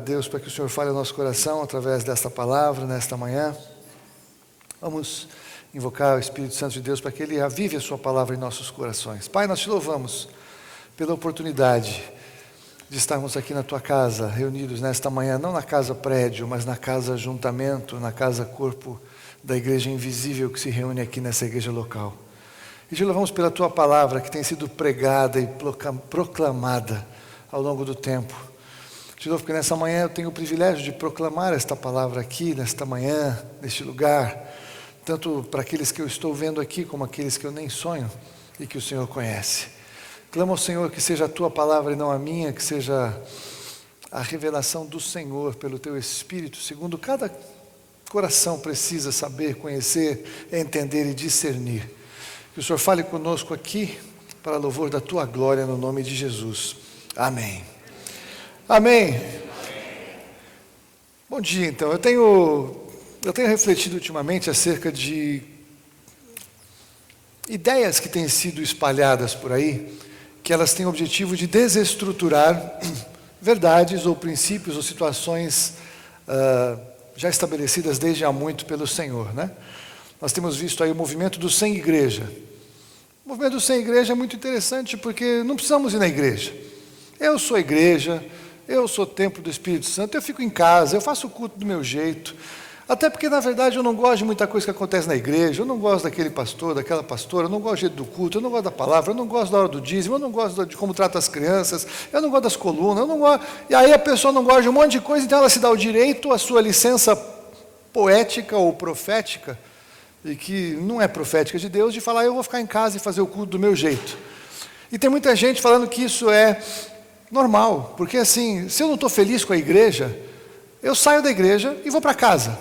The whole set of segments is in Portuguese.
Deus, para que o Senhor fale ao nosso coração através desta palavra, nesta manhã. Vamos invocar o Espírito Santo de Deus para que Ele avive a sua palavra em nossos corações. Pai, nós te louvamos pela oportunidade de estarmos aqui na tua casa, reunidos nesta manhã, não na casa prédio, mas na casa ajuntamento, na casa corpo da igreja invisível que se reúne aqui nessa igreja local. E te louvamos pela tua palavra que tem sido pregada e proclamada ao longo do tempo. Te louvo porque nessa manhã eu tenho o privilégio de proclamar esta palavra aqui, nesta manhã, neste lugar, tanto para aqueles que eu estou vendo aqui, como aqueles que eu nem sonho e que o Senhor conhece. Clamo ao Senhor que seja a tua palavra e não a minha, que seja a revelação do Senhor pelo teu Espírito, segundo cada coração precisa saber, conhecer, entender e discernir. Que o Senhor fale conosco aqui, para louvor da tua glória, no nome de Jesus. Amém. Amém. Bom dia, então. Eu tenho refletido ultimamente acerca de ideias que têm sido espalhadas por aí, que elas têm o objetivo de desestruturar verdades ou princípios ou situações já estabelecidas desde há muito pelo Senhor, né? Nós temos visto aí o movimento do sem igreja. O movimento do sem igreja é muito interessante porque não precisamos ir na igreja. Eu sou igreja, eu sou templo do Espírito Santo, eu fico em casa, eu faço o culto do meu jeito. Até porque, na verdade, eu não gosto de muita coisa que acontece na igreja, eu não gosto daquele pastor, daquela pastora, eu não gosto do jeito do culto, eu não gosto da palavra, eu não gosto da hora do dízimo, eu não gosto de como trata as crianças, eu não gosto das colunas, eu não gosto... E aí a pessoa não gosta de um monte de coisa, então ela se dá o direito à sua licença poética ou profética, e que não é profética de Deus, de falar, eu vou ficar em casa e fazer o culto do meu jeito. E tem muita gente falando que isso é normal, porque assim, se eu não estou feliz com a igreja, eu saio da igreja e vou para casa.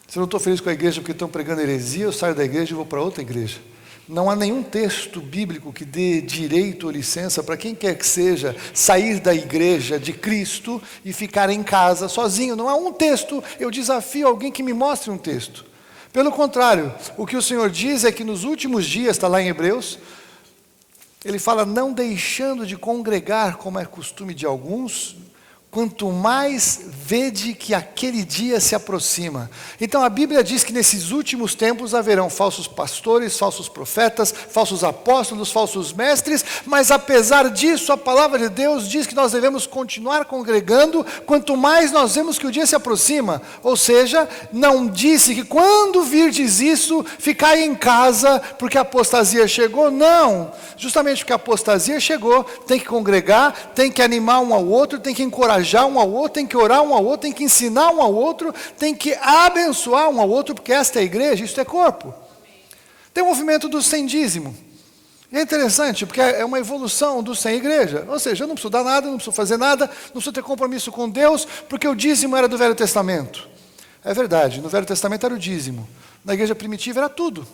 Se eu não estou feliz com a igreja porque estão pregando heresia, eu saio da igreja e vou para outra igreja. Não há nenhum texto bíblico que dê direito ou licença para quem quer que seja sair da igreja de Cristo e ficar em casa sozinho. Não há um texto, eu desafio alguém que me mostre um texto. Pelo contrário, o que o Senhor diz é que nos últimos dias, está lá em Hebreus, Ele fala, não deixando de congregar como é costume de alguns, quanto mais vede que aquele dia se aproxima. Então a Bíblia diz que nesses últimos tempos haverão falsos pastores, falsos profetas, falsos apóstolos, falsos mestres, mas apesar disso a palavra de Deus diz que nós devemos continuar congregando, quanto mais nós vemos que o dia se aproxima. Ou seja, não disse que quando virdes isso, ficai em casa, porque a apostasia chegou. Não, justamente porque a apostasia chegou, tem que congregar, tem que animar um ao outro, tem que encorajar um ao outro, tem que orar um ao outro, tem que ensinar um ao outro, tem que abençoar um ao outro, porque esta é a igreja, isto é corpo. Tem o movimento do sem dízimo. E é interessante, porque é uma evolução do sem igreja. Ou seja, eu não preciso dar nada, não preciso fazer nada, não preciso ter compromisso com Deus, porque o dízimo era do Velho Testamento. É verdade, no Velho Testamento era o dízimo. Na igreja primitiva era tudo.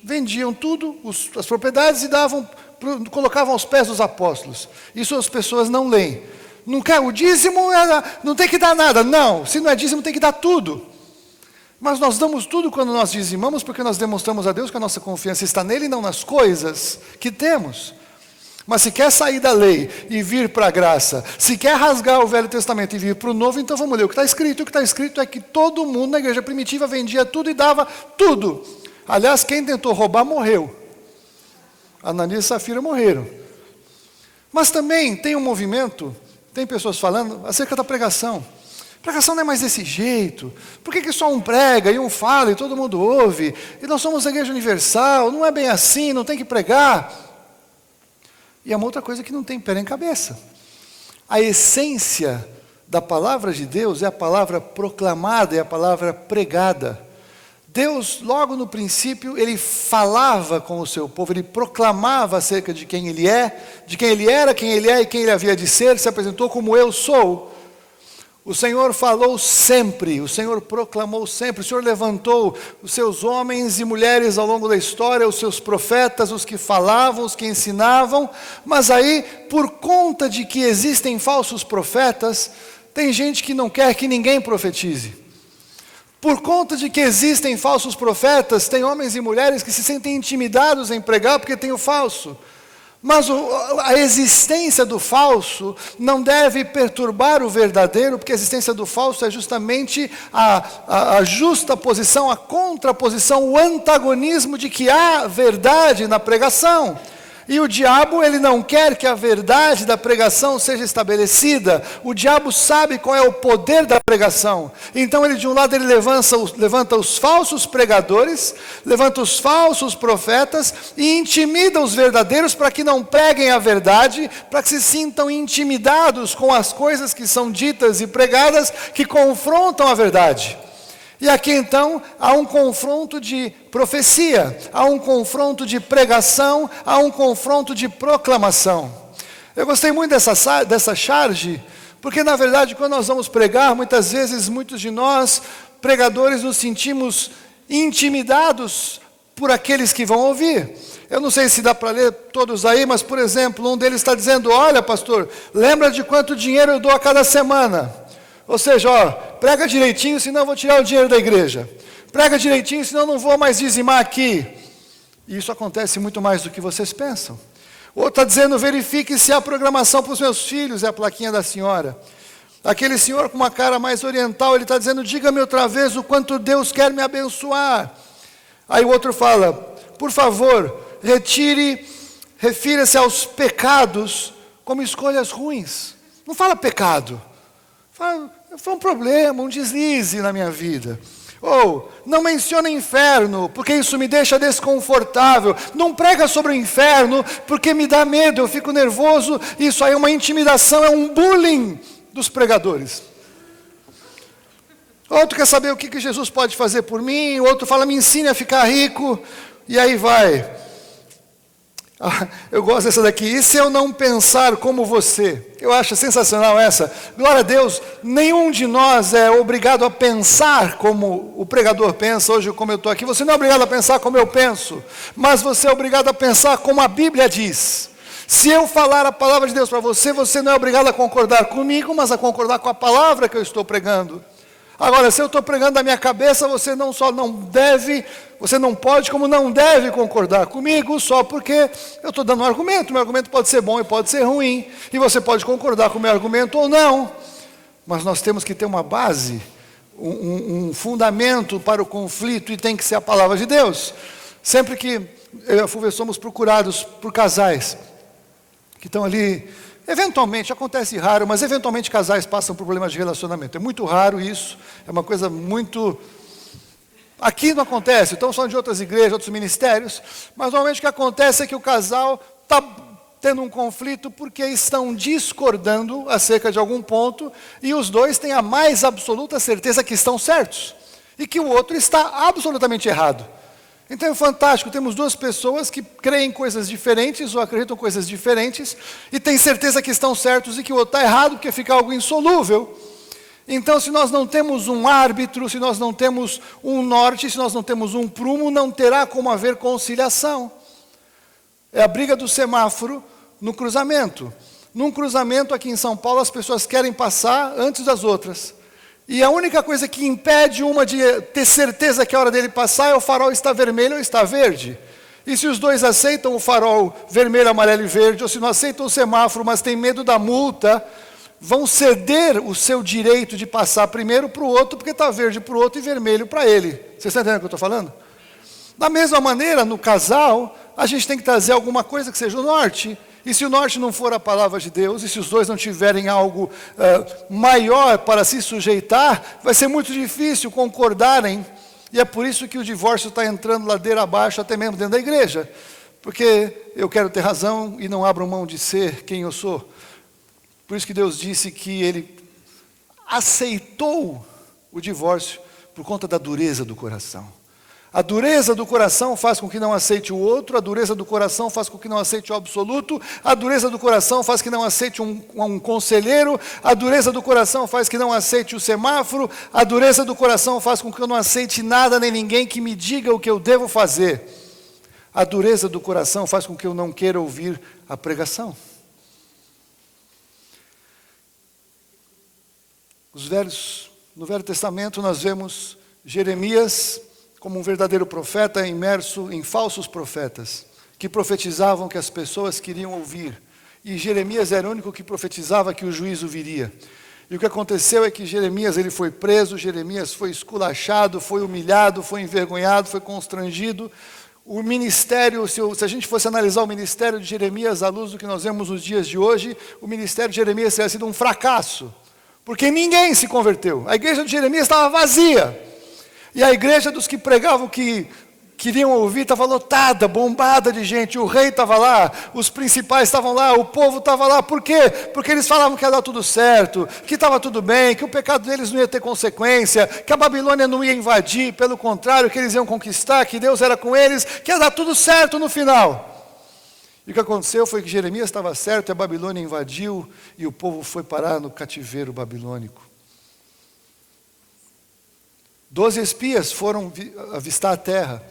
Vendiam tudo, as propriedades e colocavam aos pés dos apóstolos. Isso as pessoas não leem. Não quer o dízimo, não tem que dar nada. Não, se não é dízimo tem que dar tudo. Mas nós damos tudo quando nós dizimamos, porque nós demonstramos a Deus que a nossa confiança está nele e não nas coisas que temos. Mas se quer sair da lei e vir para a graça, se quer rasgar o Velho Testamento e vir para o Novo, então vamos ler o que está escrito. O que está escrito é que todo mundo na igreja primitiva vendia tudo e dava tudo. Aliás, quem tentou roubar morreu. Ananias e Safira morreram. Mas também tem um movimento, tem pessoas falando acerca da pregação. Pregação não é mais desse jeito. Por que só um prega e um fala e todo mundo ouve? E nós somos a igreja universal, não é bem assim, não tem que pregar. E é uma outra coisa que não tem pé nem cabeça. A essência da palavra de Deus é a palavra proclamada, é a palavra pregada. Deus, logo no princípio, Ele falava com o seu povo, Ele proclamava acerca de quem Ele é, de quem Ele era, quem Ele é e quem Ele havia de ser, se apresentou como eu sou. O Senhor falou sempre, o Senhor proclamou sempre, o Senhor levantou os seus homens e mulheres ao longo da história, os seus profetas, os que falavam, os que ensinavam, mas aí, por conta de que existem falsos profetas, tem gente que não quer que ninguém profetize. Por conta de que existem falsos profetas, tem homens e mulheres que se sentem intimidados em pregar porque tem o falso. Mas a existência do falso não deve perturbar o verdadeiro, porque a existência do falso é justamente a justa posição, a contraposição, o antagonismo de que há verdade na pregação. E o diabo, ele não quer que a verdade da pregação seja estabelecida. O diabo sabe qual é o poder da pregação. Então ele, de um lado, ele levanta os falsos pregadores, levanta os falsos profetas e intimida os verdadeiros para que não preguem a verdade, para que se sintam intimidados com as coisas que são ditas e pregadas, que confrontam a verdade. E aqui então há um confronto de profecia, há um confronto de pregação, há um confronto de proclamação. Eu gostei muito dessa charge, porque na verdade quando nós vamos pregar, muitas vezes muitos de nós, pregadores, nos sentimos intimidados por aqueles que vão ouvir. Eu não sei se dá para ler todos aí, mas por exemplo, um deles está dizendo: olha pastor, lembra de quanto dinheiro eu dou a cada semana? Ou seja, prega direitinho, senão eu vou tirar o dinheiro da igreja. Prega direitinho, senão eu não vou mais dizimar aqui. E isso acontece muito mais do que vocês pensam. Outro está dizendo: verifique se há programação para os meus filhos, é a plaquinha da senhora. Aquele senhor com uma cara mais oriental, ele está dizendo: diga-me outra vez o quanto Deus quer me abençoar. Aí o outro fala: por favor, refira-se aos pecados como escolhas ruins. Não fala pecado. Foi um problema, um deslize na minha vida. Ou, não menciona inferno, porque isso me deixa desconfortável. Não prega sobre o inferno, porque me dá medo, eu fico nervoso. Isso aí é uma intimidação, é um bullying dos pregadores. Outro quer saber o que Jesus pode fazer por mim. O outro fala: me ensine a ficar rico. E aí vai. Eu gosto dessa daqui. E se eu não pensar como você? Eu acho sensacional essa. Glória a Deus, nenhum de nós é obrigado a pensar como o pregador pensa. Hoje, como eu estou aqui, você não é obrigado a pensar como eu penso, mas você é obrigado a pensar como a Bíblia diz. Se eu falar a palavra de Deus para você, você não é obrigado a concordar comigo, mas a concordar com a palavra que eu estou pregando. Agora, se eu estou pregando da minha cabeça, você não só não deve, você não pode, como não deve concordar comigo, só porque eu estou dando um argumento. Meu argumento pode ser bom e pode ser ruim, e você pode concordar com o meu argumento ou não. Mas nós temos que ter uma base, um fundamento para o conflito, e tem que ser a palavra de Deus. Sempre que eu e a Fulvia somos procurados por casais que estão ali, eventualmente, acontece raro, mas eventualmente casais passam por problemas de relacionamento. É muito raro isso, é uma coisa muito... Aqui não acontece, estamos falando de outras igrejas, outros ministérios, mas normalmente o que acontece é que o casal está tendo um conflito porque estão discordando acerca de algum ponto, e os dois têm a mais absoluta certeza que estão certos, e que o outro está absolutamente errado. Então é fantástico, temos duas pessoas que creem coisas diferentes ou acreditam coisas diferentes e têm certeza que estão certos e que o outro está errado porque fica algo insolúvel. Então, se nós não temos um árbitro, se nós não temos um norte, se nós não temos um prumo, não terá como haver conciliação. É a briga do semáforo no cruzamento. Num cruzamento aqui em São Paulo, as pessoas querem passar antes das outras. E a única coisa que impede uma de ter certeza que a hora dele passar é o farol está vermelho ou está verde. E se os dois aceitam o farol vermelho, amarelo e verde, ou se não aceitam o semáforo, mas têm medo da multa, vão ceder o seu direito de passar primeiro para o outro, porque está verde para o outro e vermelho para ele. Vocês estão entendendo o que eu estou falando? Da mesma maneira, no casal, a gente tem que trazer alguma coisa que seja o norte. E se o norte não for a palavra de Deus, e se os dois não tiverem algo maior para se sujeitar, vai ser muito difícil concordarem. E é por isso que o divórcio está entrando ladeira abaixo, até mesmo dentro da igreja. Porque eu quero ter razão e não abro mão de ser quem eu sou. Por isso que Deus disse que Ele aceitou o divórcio por conta da dureza do coração. A dureza do coração faz com que não aceite o outro, a dureza do coração faz com que não aceite o absoluto, a dureza do coração faz que não aceite um conselheiro, a dureza do coração faz que não aceite o semáforo, a dureza do coração faz com que eu não aceite nada nem ninguém que me diga o que eu devo fazer. A dureza do coração faz com que eu não queira ouvir a pregação. No Velho Testamento nós vemos Jeremias como um verdadeiro profeta imerso em falsos profetas, que profetizavam que as pessoas queriam ouvir. E Jeremias era o único que profetizava que o juízo viria. E o que aconteceu é que Jeremias ele foi preso, Jeremias foi esculachado, foi humilhado, foi envergonhado, foi constrangido. O ministério, se a gente fosse analisar o ministério de Jeremias à luz do que nós vemos nos dias de hoje, o ministério de Jeremias teria sido um fracasso, porque ninguém se converteu. A igreja de Jeremias estava vazia, e a igreja dos que pregavam que queriam ouvir estava lotada, bombada de gente. O rei estava lá, os principais estavam lá, o povo estava lá. Por quê? Porque eles falavam que ia dar tudo certo, que estava tudo bem, que o pecado deles não ia ter consequência, que a Babilônia não ia invadir, pelo contrário, que eles iam conquistar, que Deus era com eles, que ia dar tudo certo no final. E o que aconteceu foi que Jeremias estava certo, e a Babilônia invadiu, e o povo foi parar no cativeiro babilônico. 12 espias foram avistar a terra.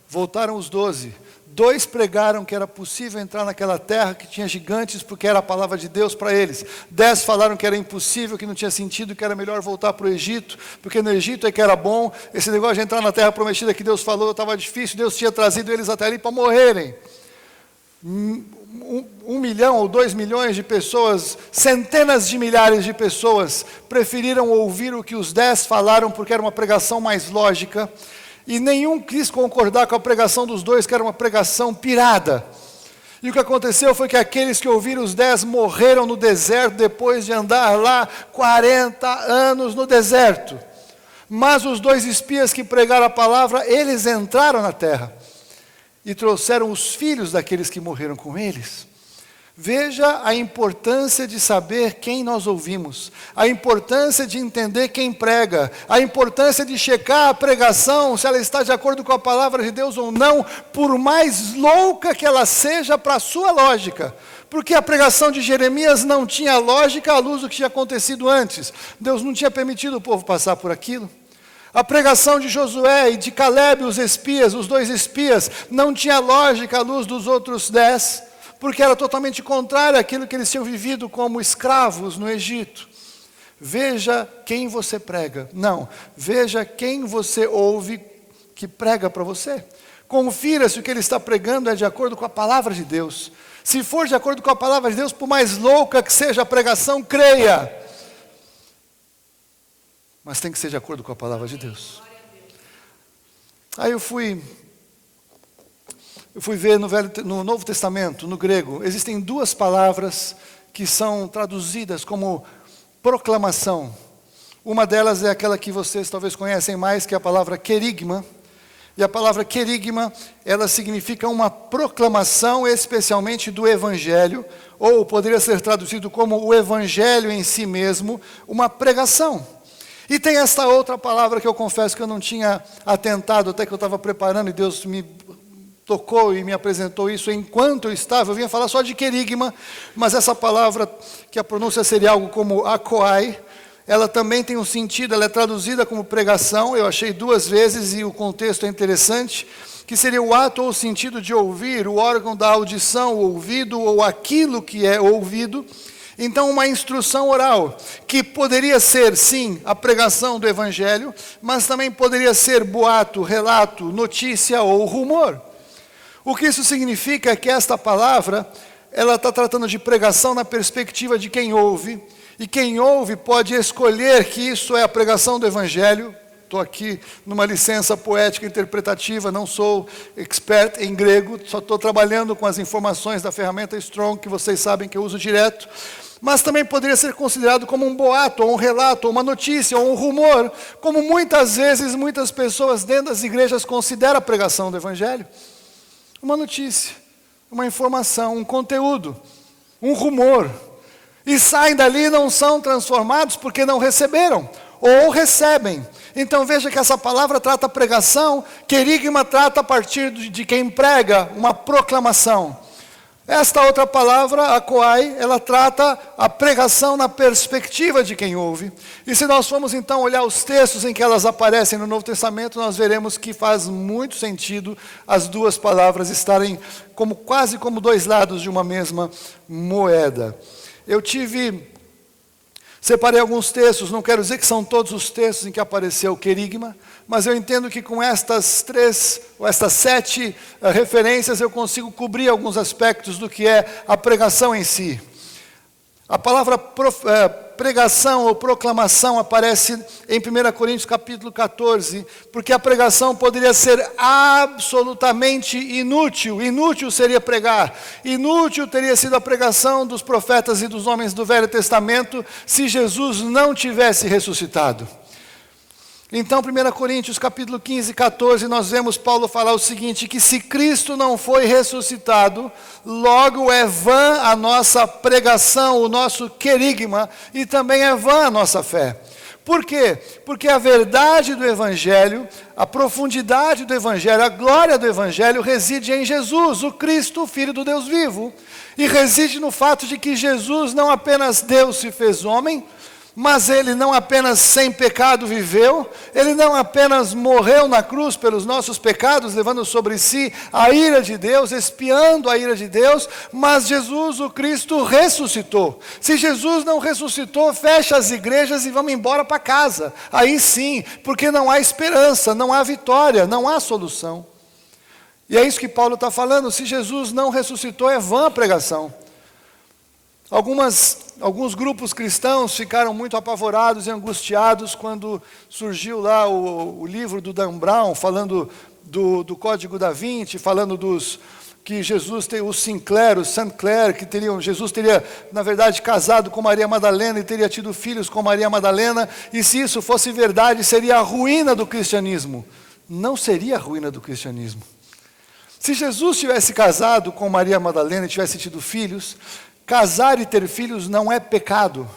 Voltaram os 12. 2 pregaram que era possível entrar naquela terra que tinha gigantes, porque era a palavra de Deus para eles. 10 falaram que era impossível, que não tinha sentido, que era melhor voltar para o Egito, porque no Egito é que era bom. Esse negócio de entrar na terra prometida que Deus falou estava difícil, Deus tinha trazido eles até ali para morrerem. 1 milhão ou 2 milhões de pessoas, centenas de milhares de pessoas, preferiram ouvir o que os 10 falaram, porque era uma pregação mais lógica. E nenhum quis concordar com a pregação dos 2, que era uma pregação pirada. E o que aconteceu foi que aqueles que ouviram os 10 morreram no deserto, depois de andar lá 40 anos no deserto. Mas os 2 espias que pregaram a palavra, eles entraram na terra e trouxeram os filhos daqueles que morreram com eles. Veja a importância de saber quem nós ouvimos, a importância de entender quem prega, a importância de checar a pregação, se ela está de acordo com a palavra de Deus ou não, por mais louca que ela seja para a sua lógica. Porque a pregação de Jeremias não tinha lógica à luz do que tinha acontecido antes. Deus não tinha permitido o povo passar por aquilo. A pregação de Josué e de Caleb, os espias, os 2 espias, não tinha lógica à luz dos outros 10, porque era totalmente contrário àquilo que eles tinham vivido como escravos no Egito. Veja quem você prega. Não, veja quem você ouve que prega para você. Confira se o que ele está pregando é de acordo com a palavra de Deus. Se for de acordo com a palavra de Deus, por mais louca que seja a pregação, creia. Mas tem que ser de acordo com a palavra de Deus. Aí eu fui ver no Novo Testamento, no grego, existem 2 palavras que são traduzidas como proclamação. Uma delas é aquela que vocês talvez conhecem mais, que é a palavra querigma. E a palavra querigma, ela significa uma proclamação, especialmente do Evangelho, ou poderia ser traduzido como o Evangelho em si mesmo, uma pregação. E tem esta outra palavra que eu confesso que eu não tinha atentado, até que eu estava preparando e Deus me tocou e me apresentou isso enquanto eu estava. Eu vinha falar só de querigma, mas essa palavra, que a pronúncia seria algo como akoai, ela também tem um sentido, ela é traduzida como pregação. Eu achei 2 vezes e o contexto é interessante, que seria o ato ou o sentido de ouvir, o órgão da audição, o ouvido ou aquilo que é ouvido. Então, uma instrução oral, que poderia ser, sim, a pregação do Evangelho, mas também poderia ser boato, relato, notícia ou rumor. O que isso significa é que esta palavra, ela está tratando de pregação na perspectiva de quem ouve, e quem ouve pode escolher que isso é a pregação do Evangelho. Estou aqui numa licença poética interpretativa, não sou expert em grego, só estou trabalhando com as informações da ferramenta Strong, que vocês sabem que eu uso direto. Mas também poderia ser considerado como um boato, ou um relato, ou uma notícia, ou um rumor, como muitas vezes, muitas pessoas dentro das igrejas consideram a pregação do Evangelho. Uma notícia, uma informação, um conteúdo, um rumor. E saem dali e não são transformados porque não receberam, ou recebem. Então veja que essa palavra trata a pregação, querigma trata a partir de quem prega, uma proclamação. Esta outra palavra, akoai, ela trata a pregação na perspectiva de quem ouve. E se nós formos então olhar os textos em que elas aparecem no Novo Testamento, nós veremos que faz muito sentido as 2 palavras estarem quase como 2 lados de uma mesma moeda. Eu tive Separei alguns textos, não quero dizer que são todos os textos em que apareceu o querigma, mas eu entendo que com estas 7 referências eu consigo cobrir alguns aspectos do que é a pregação em si. A palavra pregação ou proclamação aparece em 1 Coríntios capítulo 14, porque a pregação poderia ser absolutamente inútil. Inútil seria pregar. Inútil teria sido a pregação dos profetas e dos homens do Velho Testamento se Jesus não tivesse ressuscitado. Então, 1 Coríntios capítulo 15, 14, nós vemos Paulo falar o seguinte, que se Cristo não foi ressuscitado, logo é vã a nossa pregação, o nosso querigma, e também é vã a nossa fé. Por quê? Porque a verdade do Evangelho, a profundidade do Evangelho, a glória do Evangelho reside em Jesus, o Cristo, o Filho do Deus vivo. E reside no fato de que Jesus, não apenas Deus se fez homem, mas Ele não apenas sem pecado viveu, Ele não apenas morreu na cruz pelos nossos pecados, levando sobre si a ira de Deus, expiando a ira de Deus, mas Jesus, o Cristo, ressuscitou. Se Jesus não ressuscitou, fecha as igrejas e vamos embora para casa. Aí sim, porque não há esperança, não há vitória, não há solução. E é isso que Paulo está falando, se Jesus não ressuscitou, é vã a pregação. Alguns grupos cristãos ficaram muito apavorados e angustiados quando surgiu lá o livro do Dan Brown, falando do Código da Vinci, falando que Jesus tem o Sinclair, o St. Clair, que Jesus teria, na verdade, casado com Maria Madalena e teria tido filhos com Maria Madalena, e se isso fosse verdade, seria a ruína do cristianismo. Não seria a ruína do cristianismo. Se Jesus tivesse casado com Maria Madalena e tivesse tido filhos, casar e ter filhos não é pecado.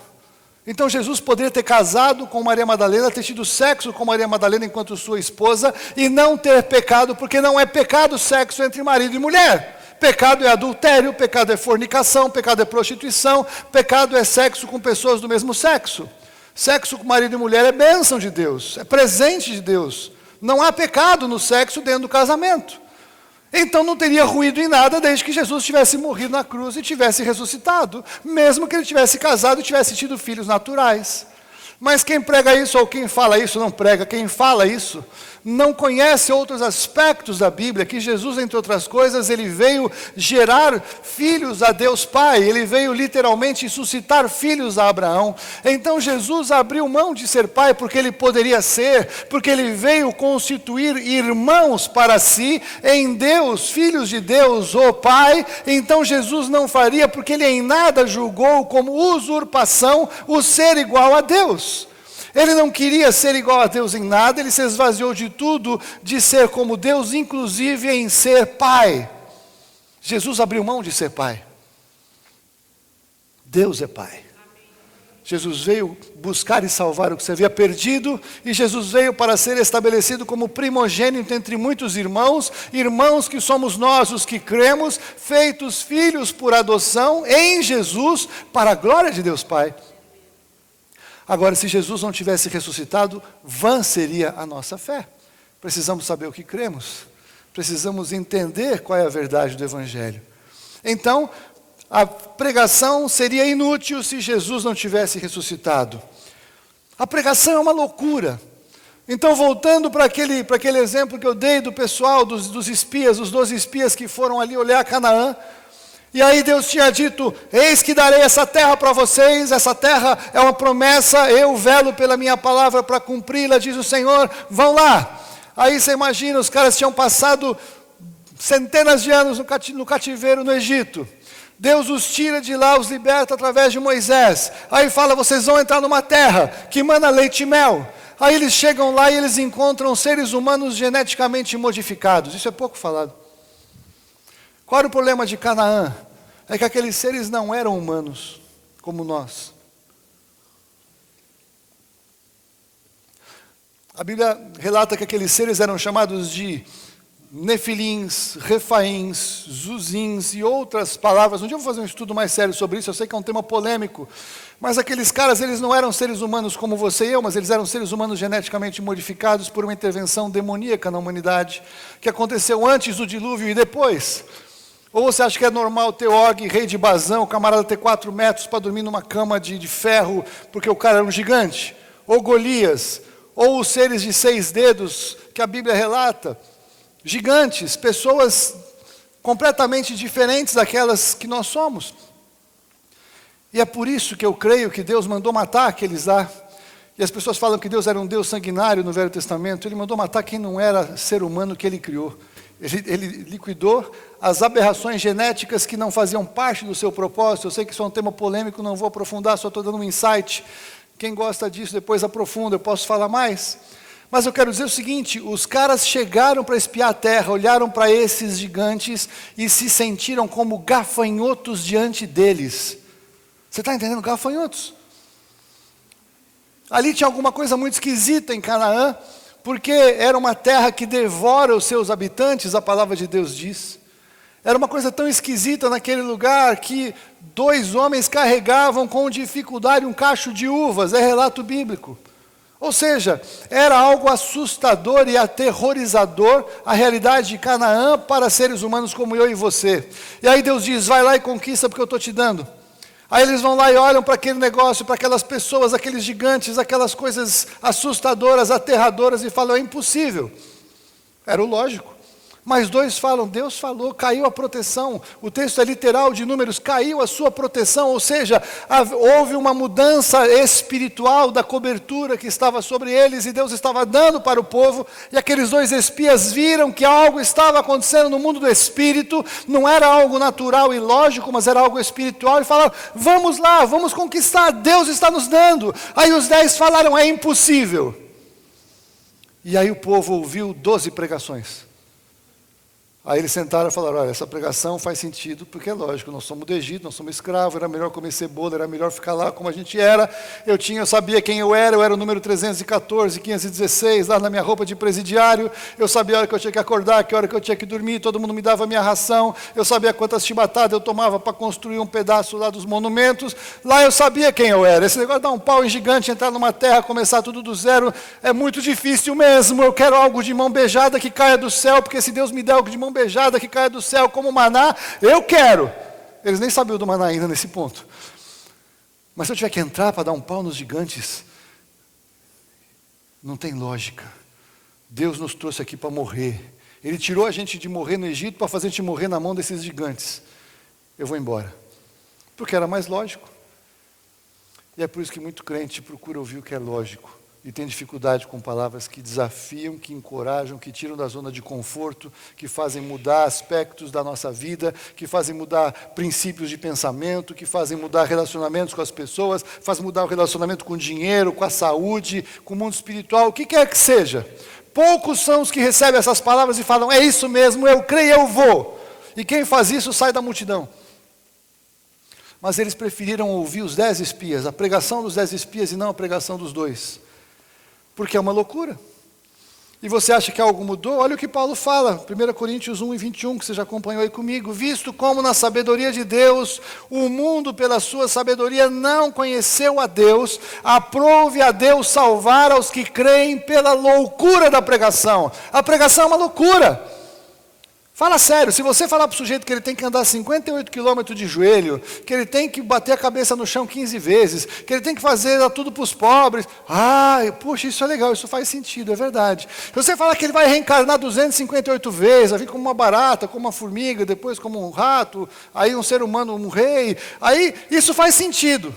Então Jesus poderia ter casado com Maria Madalena, ter tido sexo com Maria Madalena enquanto sua esposa e não ter pecado, porque não é pecado sexo entre marido e mulher. Pecado é adultério, pecado é fornicação, pecado é prostituição, pecado é sexo com pessoas do mesmo sexo. Sexo com marido e mulher é bênção de Deus, é presente de Deus. Não há pecado no sexo dentro do casamento. Então não teria ruído em nada desde que Jesus tivesse morrido na cruz e tivesse ressuscitado, mesmo que ele tivesse casado e tivesse tido filhos naturais. Mas quem prega isso ou quem fala isso não prega, quem fala isso não conhece outros aspectos da Bíblia, que Jesus, entre outras coisas, ele veio gerar filhos a Deus Pai, ele veio literalmente suscitar filhos a Abraão. Então Jesus abriu mão de ser pai porque ele poderia ser, porque ele veio constituir irmãos para si em Deus, filhos de Deus, o Pai. Então Jesus não faria, porque ele em nada julgou como usurpação o ser igual a Deus. Ele não queria ser igual a Deus em nada, ele se esvaziou de tudo, de ser como Deus, inclusive em ser pai. Jesus abriu mão de ser pai. Deus é pai. Jesus veio buscar e salvar o que se havia perdido, e Jesus veio para ser estabelecido como primogênito entre muitos irmãos, irmãos que somos nós os que cremos, feitos filhos por adoção em Jesus, para a glória de Deus Pai. Agora, se Jesus não tivesse ressuscitado, vã seria a nossa fé. Precisamos saber o que cremos. Precisamos entender qual é a verdade do Evangelho. Então, a pregação seria inútil se Jesus não tivesse ressuscitado. A pregação é uma loucura. Então, voltando para aquele exemplo que eu dei do pessoal, dos espias, os 12 espias que foram ali olhar Canaã, e aí Deus tinha dito, eis que darei essa terra para vocês, essa terra é uma promessa, eu velo pela minha palavra para cumpri-la, diz o Senhor, vão lá. Aí você imagina, os caras tinham passado centenas de anos no cativeiro no Egito. Deus os tira de lá, os liberta através de Moisés. Aí fala, vocês vão entrar numa terra que mana leite e mel. Aí eles chegam lá e eles encontram seres humanos geneticamente modificados. Isso é pouco falado. Qual era o problema de Canaã? É que aqueles seres não eram humanos, como nós. A Bíblia relata que aqueles seres eram chamados de Nefilins, Refaíns, Zuzins e outras palavras. Um dia eu vou fazer um estudo mais sério sobre isso, eu sei que é um tema polêmico. Mas aqueles caras, eles não eram seres humanos como você e eu, mas eles eram seres humanos geneticamente modificados por uma intervenção demoníaca na humanidade, que aconteceu antes do dilúvio e depois. Ou você acha que é normal ter Og, rei de Bazã, o camarada ter 4 metros para dormir numa cama de ferro, porque o cara era um gigante? Ou Golias, ou os seres de 6 dedos, que a Bíblia relata, gigantes, pessoas completamente diferentes daquelas que nós somos. E é por isso que eu creio que Deus mandou matar aqueles lá. E as pessoas falam que Deus era um Deus sanguinário no Velho Testamento. Ele mandou matar quem não era ser humano que Ele criou. Ele liquidou as aberrações genéticas que não faziam parte do seu propósito. Eu sei que isso é um tema polêmico, não vou aprofundar, só estou dando um insight. Quem gosta disso depois aprofunda, eu posso falar mais. Mas eu quero dizer o seguinte, os caras chegaram para espiar a terra, olharam para esses gigantes e se sentiram como gafanhotos diante deles. Você está entendendo? Gafanhotos. Ali tinha alguma coisa muito esquisita em Canaã, porque era uma terra que devora os seus habitantes, a palavra de Deus diz. Era uma coisa tão esquisita naquele lugar que 2 homens carregavam com dificuldade um cacho de uvas, é relato bíblico. Ou seja, era algo assustador e aterrorizador a realidade de Canaã para seres humanos como eu e você. E aí Deus diz, vai lá e conquista porque eu estou te dando. Aí eles vão lá e olham para aquele negócio, para aquelas pessoas, aqueles gigantes, aquelas coisas assustadoras, aterradoras e falam, é impossível. Era o lógico. Mas 2 falam, Deus falou, caiu a proteção. O texto é literal de Números, caiu a sua proteção. Ou seja, houve uma mudança espiritual da cobertura que estava sobre eles e Deus estava dando para o povo. E aqueles 2 espias viram que algo estava acontecendo no mundo do espírito. Não era algo natural e lógico, mas era algo espiritual. E falaram, vamos lá, vamos conquistar, Deus está nos dando. Aí os 10 falaram, é impossível. E aí o povo ouviu 12 pregações. Aí eles sentaram e falaram, olha, essa pregação faz sentido, porque é lógico, nós somos do Egito, nós somos escravos, era melhor comer cebola, era melhor ficar lá como a gente era. Eu sabia quem eu era o número 314, 516, lá na minha roupa de presidiário. Eu sabia a hora que eu tinha que acordar, que hora que eu tinha que dormir, todo mundo me dava a minha ração. Eu sabia quantas chibatadas eu tomava para construir um pedaço lá dos monumentos. Lá eu sabia quem eu era. Esse negócio de dar um pau em gigante, entrar numa terra, começar tudo do zero, é muito difícil mesmo. Eu quero algo de mão beijada que caia do céu, porque se Deus me der algo de mão beijada que caia do céu como maná, eu quero. Eles nem sabiam do maná ainda nesse ponto. Mas se eu tiver que entrar para dar um pau nos gigantes, não tem lógica. Deus nos trouxe aqui para morrer. Ele tirou a gente de morrer no Egito para fazer a gente morrer na mão desses gigantes. Eu vou embora. Porque era mais lógico. E é por isso que muito crente procura ouvir o que é lógico. E tem dificuldade com palavras que desafiam, que encorajam, que tiram da zona de conforto, que fazem mudar aspectos da nossa vida, que fazem mudar princípios de pensamento, que fazem mudar relacionamentos com as pessoas, fazem mudar o relacionamento com o dinheiro, com a saúde, com o mundo espiritual, o que quer que seja. Poucos são os que recebem essas palavras e falam, é isso mesmo, eu creio, eu vou. E quem faz isso sai da multidão. Mas eles preferiram ouvir os 10 espias, a pregação dos 10 espias e não a pregação dos 2. Porque é uma loucura. E você acha que algo mudou? Olha o que Paulo fala, 1 Coríntios 1:21, que você já acompanhou aí comigo. Visto como na sabedoria de Deus, o mundo pela sua sabedoria não conheceu a Deus, aprove a Deus salvar aos que creem pela loucura da pregação. A pregação é uma loucura. Fala sério, se você falar para o sujeito que ele tem que andar 58 quilômetros de joelho, que ele tem que bater a cabeça no chão 15 vezes, que ele tem que fazer tudo para os pobres, puxa, isso é legal, isso faz sentido, é verdade. Se você falar que ele vai reencarnar 258 vezes, vai vir como uma barata, como uma formiga, depois como um rato, aí um ser humano, um rei, aí isso faz sentido.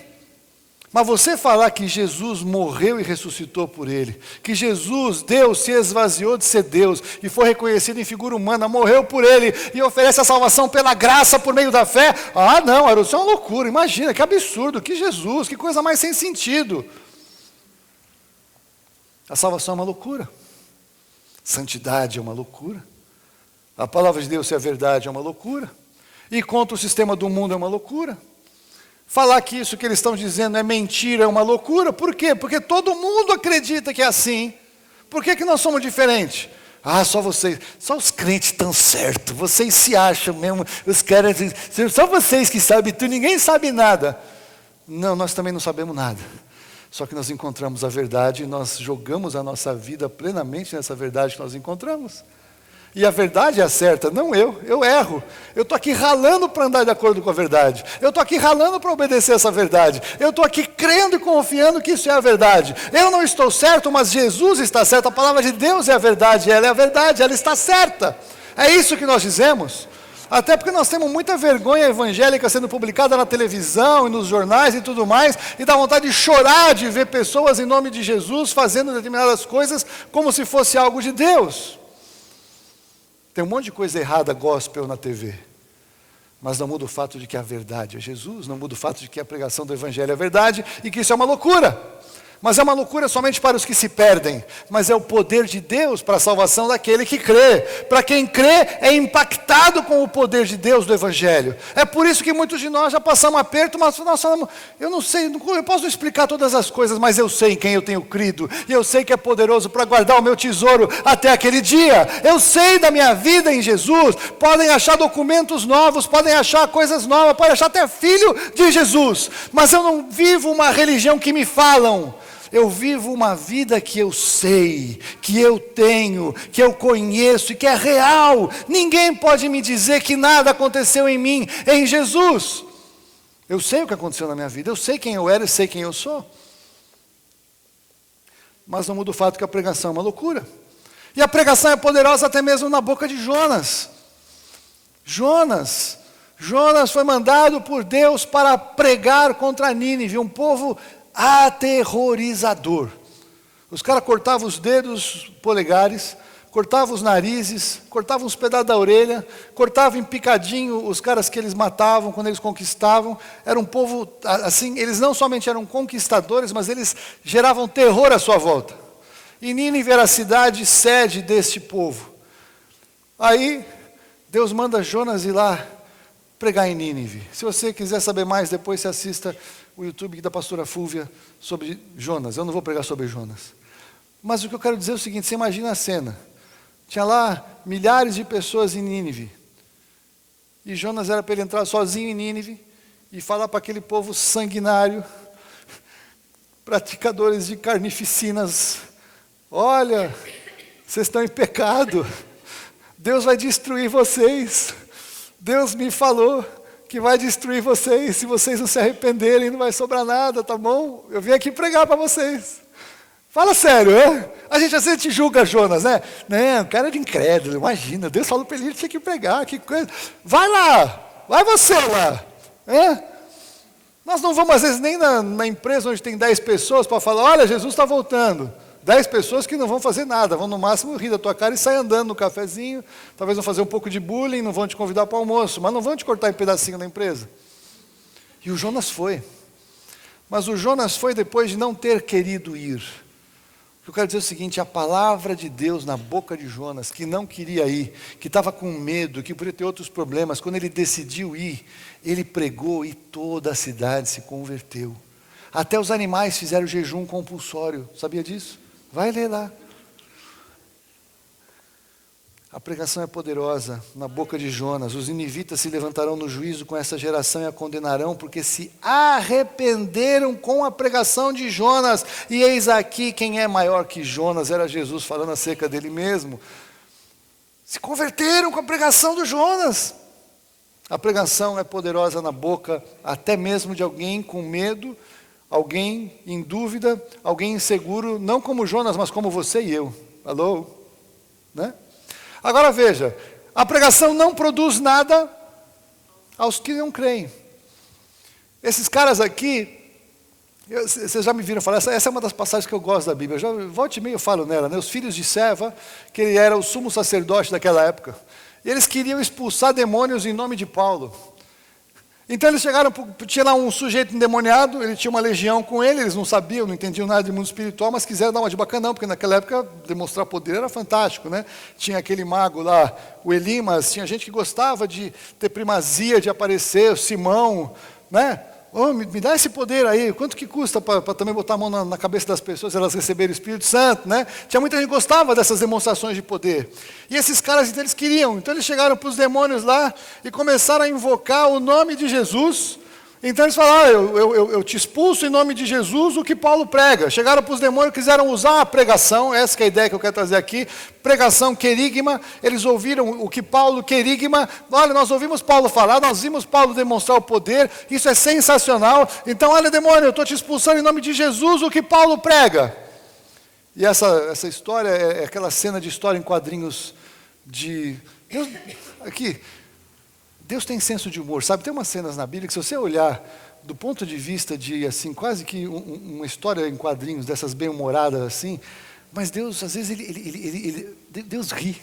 Mas você falar que Jesus morreu e ressuscitou por ele, que Jesus, Deus, se esvaziou de ser Deus e foi reconhecido em figura humana, morreu por ele e oferece a salvação pela graça por meio da fé, não, isso é uma loucura, imagina, que absurdo, que Jesus, que coisa mais sem sentido. A salvação é uma loucura, santidade é uma loucura, a palavra de Deus ser a verdade é uma loucura, e contra o sistema do mundo é uma loucura. Falar que isso que eles estão dizendo é mentira, é uma loucura. Por quê? Porque todo mundo acredita que é assim. Por que nós somos diferentes? Só vocês, só os crentes estão certos. Vocês se acham mesmo, os caras, só vocês que sabem tudo, ninguém sabe nada. Não, nós também não sabemos nada. Só que nós encontramos a verdade e nós jogamos a nossa vida plenamente nessa verdade que nós encontramos. E a verdade é a certa, não eu erro. Eu estou aqui ralando para andar de acordo com a verdade. Eu estou aqui ralando para obedecer essa verdade. Eu estou aqui crendo e confiando que isso é a verdade. Eu não estou certo, mas Jesus está certo. A palavra de Deus é a verdade, ela é a verdade, ela está certa. É isso que nós dizemos. Até porque nós temos muita vergonha evangélica sendo publicada na televisão e nos jornais e tudo mais, e dá vontade de chorar de ver pessoas em nome de Jesus fazendo determinadas coisas como se fosse algo de Deus. Tem um monte de coisa errada gospel na TV, mas não muda o fato de que a verdade é Jesus, não muda o fato de que a pregação do evangelho é verdade e que isso é uma loucura. Mas é uma loucura somente para os que se perdem, mas é o poder de Deus para a salvação daquele que crê. Para quem crê, é impactado com o poder de Deus do Evangelho. É por isso que muitos de nós já passamos aperto, mas nós falamos, eu não sei, eu posso não explicar todas as coisas, mas eu sei em quem eu tenho crido, e eu sei que é poderoso para guardar o meu tesouro até aquele dia. Eu sei da minha vida em Jesus. Podem achar documentos novos, podem achar coisas novas, podem achar até filho de Jesus, mas eu não vivo uma religião que me falam. Eu vivo uma vida que eu sei, que eu tenho, que eu conheço e que é real. Ninguém pode me dizer que nada aconteceu em mim, em Jesus. Eu sei o que aconteceu na minha vida, eu sei quem eu era e sei quem eu sou. Mas não muda o fato que a pregação é uma loucura. E a pregação é poderosa até mesmo na boca de Jonas. Jonas foi mandado por Deus para pregar contra Nínive, um povo aterrorizador. Os caras cortavam os dedos polegares, cortavam os narizes, cortavam os pedaços da orelha, cortavam em picadinho os caras que eles matavam quando eles conquistavam. Era um povo, assim, eles não somente eram conquistadores, mas eles geravam terror à sua volta. E Nínive era a cidade sede deste povo. Aí, Deus manda Jonas ir lá pregar em Nínive. Se você quiser saber mais, depois você assista o YouTube da pastora Fúvia sobre Jonas. Eu não vou pregar sobre Jonas. Mas o que eu quero dizer é o seguinte, você imagina a cena. Tinha lá milhares de pessoas em Nínive. E Jonas era para ele entrar sozinho em Nínive e falar para aquele povo sanguinário, praticadores de carnificinas. Olha, vocês estão em pecado. Deus vai destruir vocês. Deus me falou que vai destruir vocês, se vocês não se arrependerem, não vai sobrar nada, tá bom? Eu vim aqui pregar para vocês. Fala sério, é? A gente às vezes te julga, Jonas, né? Não, o cara era incrédulo, imagina, Deus falou para ele tinha que pregar, que coisa. Vai lá, vai você lá. É? Nós não vamos às vezes nem na empresa onde tem 10 pessoas para falar, olha, Jesus está voltando. 10 pessoas que não vão fazer nada, vão no máximo rir da tua cara e sair andando no cafezinho, talvez vão fazer um pouco de bullying, não vão te convidar para o almoço, mas não vão te cortar em pedacinho da empresa. E o Jonas foi. Mas o Jonas foi depois de não ter querido ir. O que eu quero dizer é o seguinte, a palavra de Deus na boca de Jonas, que não queria ir, que estava com medo, que podia ter outros problemas, quando ele decidiu ir, ele pregou e toda a cidade se converteu. Até os animais fizeram jejum compulsório, sabia disso? Vai ler lá. A pregação é poderosa na boca de Jonas. Os ninivitas se levantarão no juízo com essa geração e a condenarão, porque se arrependeram com a pregação de Jonas. E eis aqui quem é maior que Jonas, era Jesus falando acerca dele mesmo. Se converteram com a pregação do Jonas. A pregação é poderosa na boca até mesmo de alguém com medo, alguém em dúvida, alguém inseguro, não como Jonas, mas como você e eu. Alô? Né? Agora veja, a pregação não produz nada aos que não creem. Esses caras aqui, vocês já me viram falar, essa é uma das passagens que eu gosto da Bíblia, volta e meia eu falo nela, né? Os filhos de Seva, que ele era o sumo sacerdote daquela época, e eles queriam expulsar demônios em nome de Paulo. Então eles chegaram, tinha lá um sujeito endemoniado, ele tinha uma legião com ele, eles não sabiam, não entendiam nada de mundo espiritual, mas quiseram dar uma de bacanão, porque naquela época demonstrar poder era fantástico, né? Tinha aquele mago lá, o Elimas, tinha gente que gostava de ter primazia, de aparecer, o Simão, né? Oh, me dá esse poder aí, quanto que custa para também botar a mão na cabeça das pessoas, elas receberem o Espírito Santo, né? Tinha muita gente que gostava dessas demonstrações de poder. E esses caras, então, eles queriam. Então eles chegaram para os demônios lá e começaram a invocar o nome de Jesus. Então eles falaram, eu te expulso em nome de Jesus, o que Paulo prega. Chegaram para os demônios, quiseram usar a pregação, essa que é a ideia que eu quero trazer aqui, pregação querigma, eles ouviram o que Paulo querigma, olha, nós ouvimos Paulo falar, nós vimos Paulo demonstrar o poder, isso é sensacional, então olha demônio, eu estou te expulsando em nome de Jesus, o que Paulo prega. E essa história é aquela cena de história em quadrinhos de... Deus tem senso de humor, sabe? Tem umas cenas na Bíblia que se você olhar do ponto de vista de, assim, quase que uma história em quadrinhos, dessas bem-humoradas, assim, mas Deus, às vezes, Deus ri.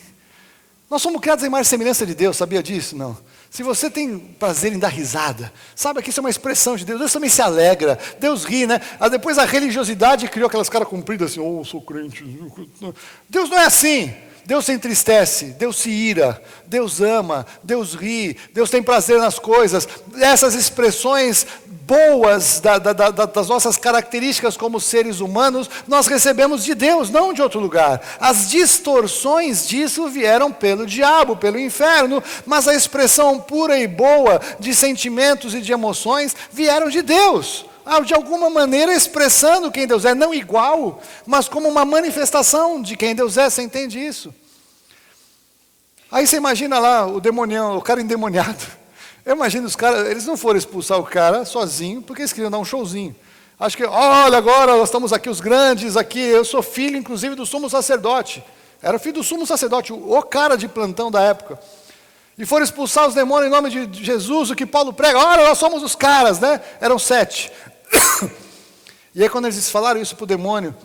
Nós somos criados em mais semelhança de Deus, sabia disso? Não. Se você tem prazer em dar risada, sabe que isso é uma expressão de Deus, Deus também se alegra, Deus ri, né? Depois a religiosidade criou aquelas caras compridas assim, eu sou crente. Deus não é assim. Deus se entristece, Deus se ira, Deus ama, Deus ri, Deus tem prazer nas coisas. Essas expressões boas das nossas características como seres humanos, nós recebemos de Deus, não de outro lugar. As distorções disso vieram pelo diabo, pelo inferno, mas a expressão pura e boa de sentimentos e de emoções vieram de Deus. De alguma maneira expressando quem Deus é, não igual, mas como uma manifestação de quem Deus é, você entende isso? Aí você imagina lá o demonião, o cara endemoniado. Eu imagino os caras, eles não foram expulsar o cara sozinho, porque eles queriam dar um showzinho. Acho que, olha agora, nós estamos aqui os grandes, aqui, eu sou filho inclusive do sumo sacerdote. Era filho do sumo sacerdote, o cara de plantão da época. E foram expulsar os demônios em nome de Jesus, o que Paulo prega, olha, nós somos os caras, né? Eram 7. E aí quando eles falaram isso para o demônio,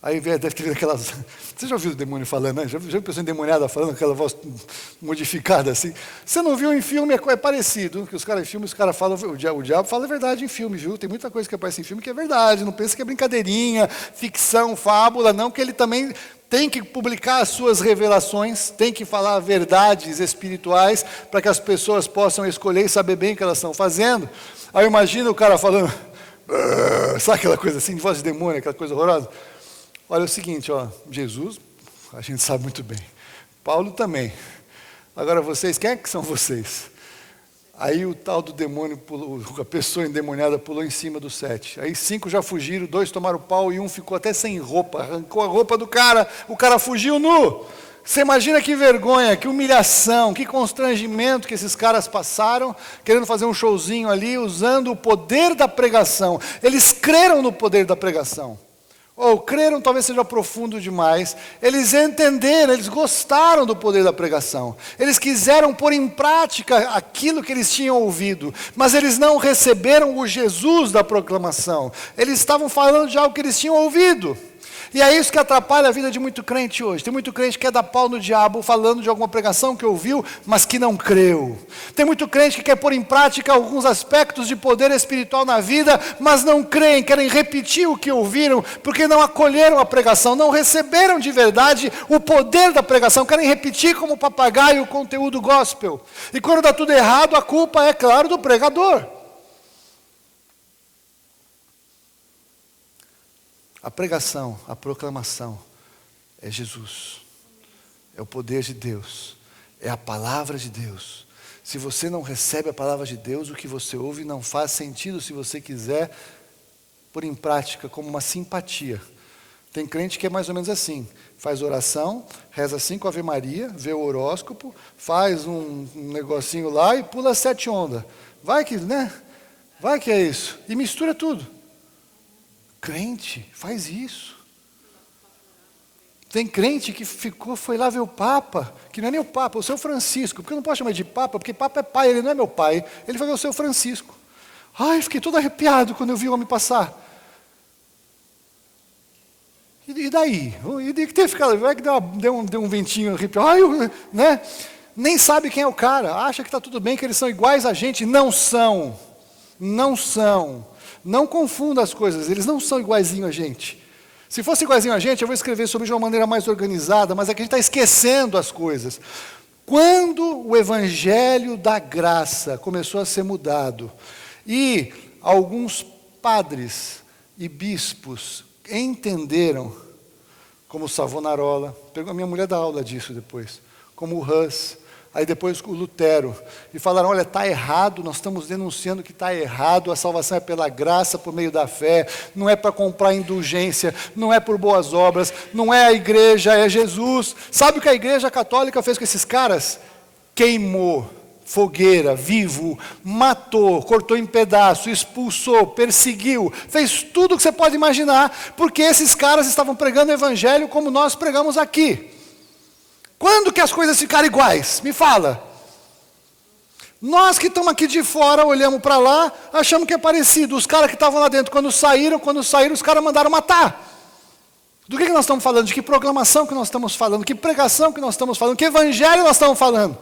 aí deve ter aquelas... Você já ouviu o demônio falando, né? Já viu pessoa endemoniada falando, aquela voz modificada assim? Você não viu em filme, é parecido, que os caras em filme, os caras falam, o diabo fala a verdade em filme, viu? Tem muita coisa que aparece em filme que é verdade, não pensa que é brincadeirinha, ficção, fábula, não, que ele também tem que publicar as suas revelações, tem que falar verdades espirituais, para que as pessoas possam escolher e saber bem o que elas estão fazendo. Aí imagina o cara falando, sabe aquela coisa assim, de voz de demônio, aquela coisa horrorosa? Olha é o seguinte, Jesus, a gente sabe muito bem, Paulo também, agora vocês, quem é que são vocês? Aí o tal do demônio pulou, a pessoa endemoniada pulou em cima dos 7, aí 5 já fugiram, 2 tomaram pau e 1 ficou até sem roupa, arrancou a roupa do cara, o cara fugiu nu. Você imagina que vergonha, que humilhação, que constrangimento que esses caras passaram, querendo fazer um showzinho ali, usando o poder da pregação. Eles creram no poder da pregação. Ou creram, talvez seja profundo demais. Eles entenderam, eles gostaram do poder da pregação. Eles quiseram pôr em prática aquilo que eles tinham ouvido. Mas eles não receberam o Jesus da proclamação. Eles estavam falando de algo que eles tinham ouvido. E é isso que atrapalha a vida de muito crente hoje. Tem muito crente que quer dar pau no diabo falando de alguma pregação que ouviu, mas que não creu. Tem muito crente que quer pôr em prática alguns aspectos de poder espiritual na vida, mas não creem, querem repetir o que ouviram, porque não acolheram a pregação, não receberam de verdade o poder da pregação, querem repetir como papagaio o conteúdo gospel. E quando dá tudo errado, a culpa é, claro, do pregador. A pregação, a proclamação é Jesus, é o poder de Deus, é a palavra de Deus. Se você não recebe a palavra de Deus, o que você ouve não faz sentido se você quiser pôr em prática como uma simpatia. Tem crente que é mais ou menos assim, faz oração, reza 5 Ave Maria, vê o horóscopo, faz um negocinho lá e pula 7 ondas. Vai que, né? Vai que é isso. E mistura tudo. Crente faz isso. Tem crente que foi lá ver o Papa, que não é nem o Papa, é o seu Francisco, porque eu não posso chamar de Papa, porque Papa é pai, ele não é meu pai, ele foi ver o seu Francisco. Ai, fiquei todo arrepiado quando eu vi o homem passar. E daí? E daí que teve ficado, vai que deu um ventinho arrepiado, ai, né? Nem sabe quem é o cara, acha que está tudo bem, que eles são iguais a gente, não são. Não são. Não confunda as coisas, eles não são iguaizinho a gente. Se fosse iguaizinho a gente, eu vou escrever sobre de uma maneira mais organizada, mas é que a gente está esquecendo as coisas. Quando o evangelho da graça começou a ser mudado, e alguns padres e bispos entenderam, como Savonarola, a minha mulher dá aula disso depois, como o Hus, Aí depois o Lutero, e falaram, olha, está errado, nós estamos denunciando que está errado, a salvação é pela graça, por meio da fé, não é para comprar indulgência, não é por boas obras, não é a igreja, é Jesus. Sabe o que a igreja católica fez com esses caras? Queimou, fogueira, vivo, matou, cortou em pedaços, expulsou, perseguiu, fez tudo o que você pode imaginar, porque esses caras estavam pregando o evangelho como nós pregamos aqui. Quando que as coisas ficaram iguais? Me fala. Nós que estamos aqui de fora, olhamos para lá, achamos que é parecido. Os caras que estavam lá dentro, quando saíram, os caras mandaram matar. Do que nós estamos falando? De que proclamação que nós estamos falando? Que pregação que nós estamos falando? Que evangelho nós estamos falando?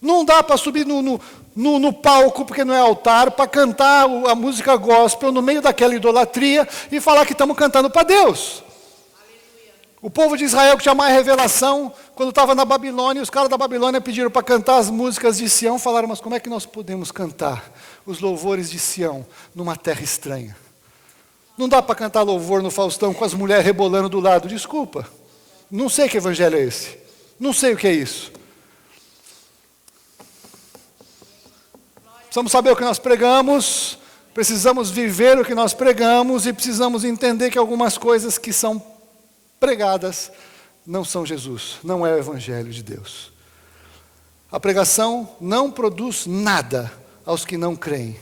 Não dá para subir no palco, porque não é altar, para cantar a música gospel no meio daquela idolatria e falar que estamos cantando para Deus. O povo de Israel que tinha mais revelação, quando estava na Babilônia, os caras da Babilônia pediram para cantar as músicas de Sião, falaram, mas como é que nós podemos cantar os louvores de Sião numa terra estranha? Não dá para cantar louvor no Faustão com as mulheres rebolando do lado, desculpa. Não sei que evangelho é esse. Não sei o que é isso. Precisamos saber o que nós pregamos, precisamos viver o que nós pregamos e precisamos entender que algumas coisas que são pregadas não são Jesus, não é o evangelho de Deus. A pregação não produz nada aos que não creem.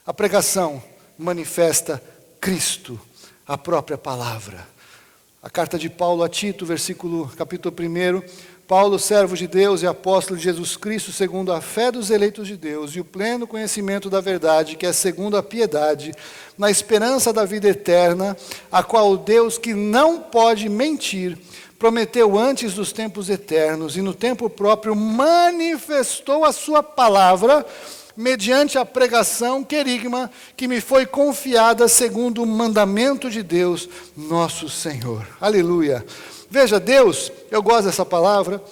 A pregação manifesta Cristo, a própria palavra. A carta de Paulo a Tito, capítulo 1, Paulo, servo de Deus e apóstolo de Jesus Cristo, segundo a fé dos eleitos de Deus e o pleno conhecimento da verdade, que é segundo a piedade, na esperança da vida eterna, a qual Deus, que não pode mentir, prometeu antes dos tempos eternos e no tempo próprio manifestou a sua palavra, mediante a pregação querigma que me foi confiada segundo o mandamento de Deus, nosso Senhor. Aleluia. Veja, Deus, eu gosto dessa palavra,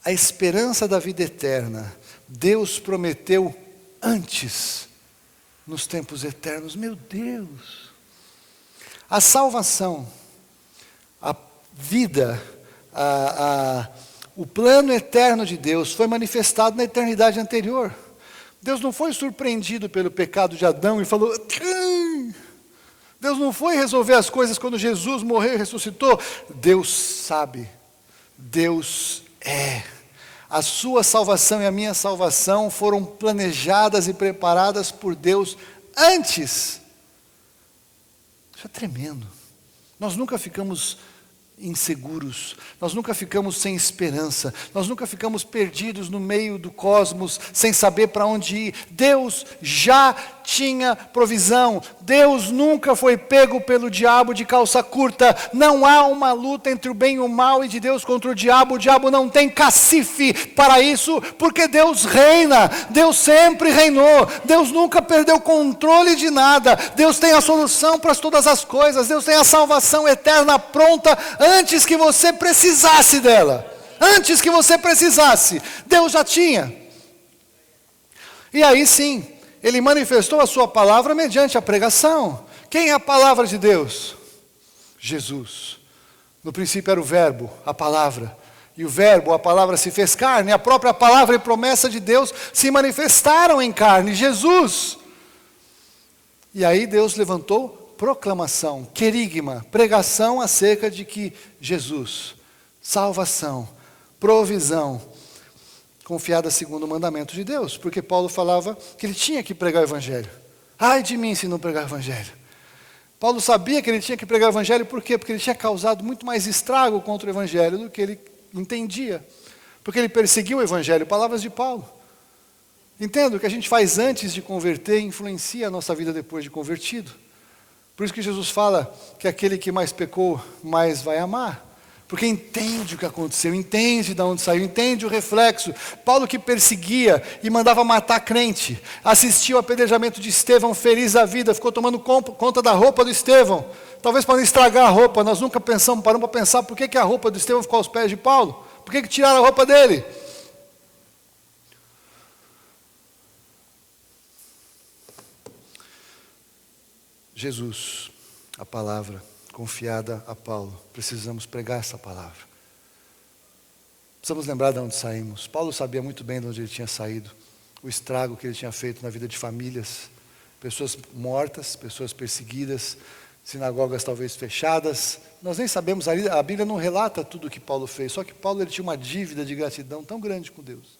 a esperança da vida eterna, Deus prometeu antes, nos tempos eternos. Meu Deus! A salvação, a vida, o plano eterno de Deus foi manifestado na eternidade anterior. Deus não foi surpreendido pelo pecado de Adão e falou... Deus não foi resolver as coisas quando Jesus morreu e ressuscitou. Deus sabe. Deus é. A sua salvação e a minha salvação foram planejadas e preparadas por Deus antes. Isso é tremendo. Nós nunca ficamos inseguros, nós nunca ficamos sem esperança, nós nunca ficamos perdidos no meio do cosmos, sem saber para onde ir. Deus já tinha provisão, Deus nunca foi pego pelo diabo de calça curta, não há uma luta entre o bem e o mal e de Deus contra o diabo não tem cacife para isso, porque Deus reina, Deus sempre reinou, Deus nunca perdeu controle de nada, Deus tem a solução para todas as coisas, Deus tem a salvação eterna pronta, antes que você precisasse dela, antes que você precisasse, Deus já tinha. E aí sim, Ele manifestou a sua palavra mediante a pregação. Quem é a palavra de Deus? Jesus. No princípio era o verbo, a palavra. E o verbo, a palavra se fez carne, a própria palavra e promessa de Deus se manifestaram em carne, Jesus. E aí Deus levantou proclamação, querigma, pregação acerca de que Jesus, salvação, provisão, confiada segundo o mandamento de Deus, porque Paulo falava que ele tinha que pregar o evangelho. Ai de mim se não pregar o evangelho. Paulo sabia que ele tinha que pregar o evangelho, por quê? Porque ele tinha causado muito mais estrago contra o evangelho do que ele entendia. Porque ele perseguiu o evangelho, palavras de Paulo. Entenda, o que a gente faz antes de converter influencia a nossa vida depois de convertido. Por isso que Jesus fala que aquele que mais pecou, mais vai amar. Porque entende o que aconteceu, entende de onde saiu, entende o reflexo. Paulo que perseguia e mandava matar crente, assistiu ao apedrejamento de Estevão, feliz da vida, ficou tomando conta da roupa do Estevão. Talvez para não estragar a roupa, nós nunca paramos para pensar por que a roupa do Estevão ficou aos pés de Paulo. Por que tiraram a roupa dele? Jesus, a palavra confiada a Paulo. Precisamos pregar essa palavra. precisamos lembrar de onde saímos. Paulo sabia muito bem de onde ele tinha saído, o estrago que ele tinha feito na vida de famílias, pessoas mortas, pessoas perseguidas, sinagogas talvez fechadas. Nós nem sabemos, a Bíblia não relata tudo o que Paulo fez, só que Paulo ele tinha uma dívida de gratidão tão grande com Deus,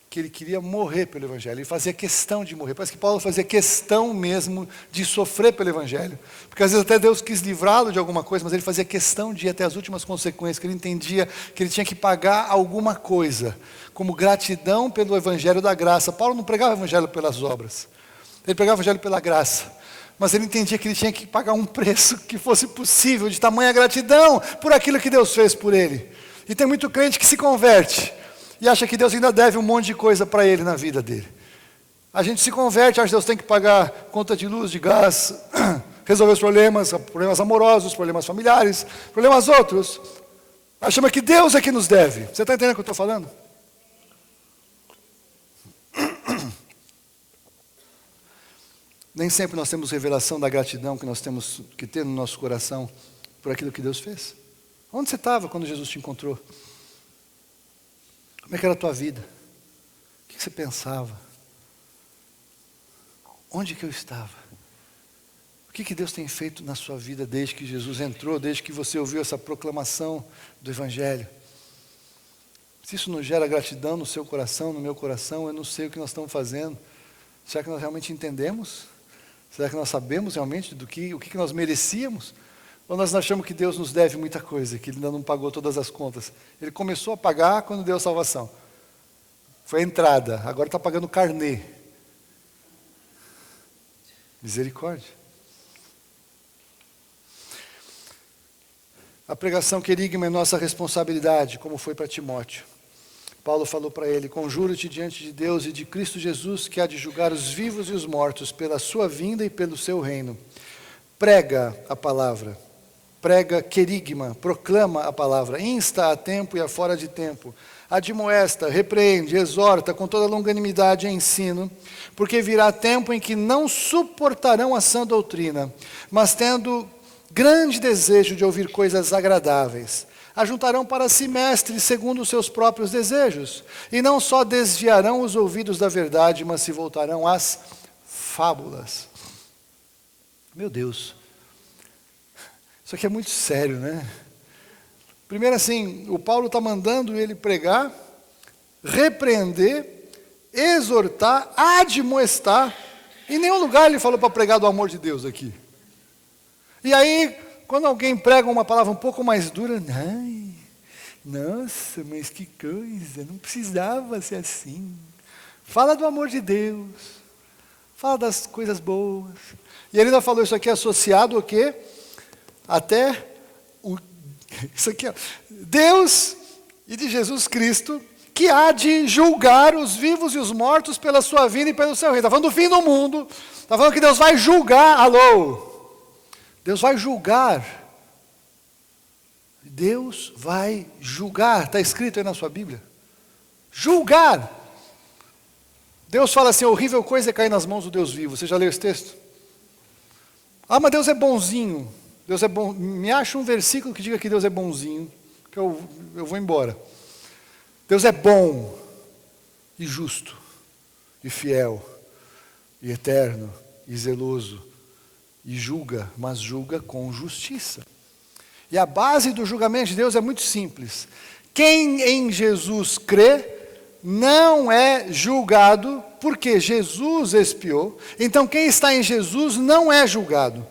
que ele queria morrer pelo Evangelho, ele fazia questão de morrer. Parece que Paulo fazia questão mesmo de sofrer pelo Evangelho, porque às vezes até Deus quis livrá-lo de alguma coisa, mas ele fazia questão de ir até as últimas consequências, que ele entendia que ele tinha que pagar alguma coisa, como gratidão pelo Evangelho da graça. Paulo não pregava o Evangelho pelas obras, ele pregava o Evangelho pela graça, mas ele entendia que ele tinha que pagar um preço que fosse possível, de tamanha gratidão por aquilo que Deus fez por ele. E tem muito crente que se converte e acha que Deus ainda deve um monte de coisa para ele na vida dele. A gente se converte, acha que Deus tem que pagar conta de luz, de gás, resolver os problemas amorosos, problemas familiares, problemas outros. Achamos que Deus é que nos deve. Você está entendendo o que eu estou falando? Nem sempre nós temos revelação da gratidão que nós temos que ter no nosso coração por aquilo que Deus fez. Onde você estava quando Jesus te encontrou? Como é que era a tua vida? O que você pensava? Onde que eu estava? O que Deus tem feito na sua vida desde que Jesus entrou, desde que você ouviu essa proclamação do Evangelho? Se isso não gera gratidão no seu coração, no meu coração, eu não sei o que nós estamos fazendo. Será que nós realmente entendemos? Será que nós sabemos realmente o que nós merecíamos? Ou nós achamos que Deus nos deve muita coisa, que Ele ainda não pagou todas as contas? Ele começou a pagar quando deu a salvação. Foi a entrada, agora está pagando carnê. Misericórdia. A pregação querigma é nossa responsabilidade, como foi para Timóteo. Paulo falou para ele: conjuro-te diante de Deus e de Cristo Jesus, que há de julgar os vivos e os mortos, pela sua vinda e pelo seu reino. Prega a palavra. Prega querigma, proclama a palavra, insta a tempo e a fora de tempo, admoesta, repreende, exorta com toda longanimidade e ensino, porque virá tempo em que não suportarão a sã doutrina, mas tendo grande desejo de ouvir coisas agradáveis, ajuntarão para si mestres segundo os seus próprios desejos, e não só desviarão os ouvidos da verdade, mas se voltarão às fábulas. Meu Deus. Isso aqui é muito sério, né? Primeiro assim, o Paulo está mandando ele pregar, repreender, exortar, admoestar. Em nenhum lugar ele falou para pregar do amor de Deus aqui. E aí, quando alguém prega uma palavra um pouco mais dura, ai, nossa, mas que coisa, não precisava ser assim. Fala do amor de Deus, fala das coisas boas. E ele ainda falou isso aqui associado ao quê? Até isso aqui, ó, Deus e de Jesus Cristo, que há de julgar os vivos e os mortos pela sua vinda e pelo seu reino. Está falando do fim do mundo, está falando que Deus vai julgar, alô, Deus vai julgar, Deus vai julgar, está escrito aí na sua Bíblia, julgar. Deus fala assim: horrível coisa é cair nas mãos do Deus vivo. Você já leu esse texto? Ah, mas Deus é bonzinho. Deus é bom. Me acha um versículo que diga que Deus é bonzinho, que eu vou embora. Deus é bom, e justo, e fiel, e eterno, e zeloso, e julga, mas julga com justiça. E a base do julgamento de Deus é muito simples. Quem em Jesus crê, não é julgado, porque Jesus expiou. Então quem está em Jesus não é julgado.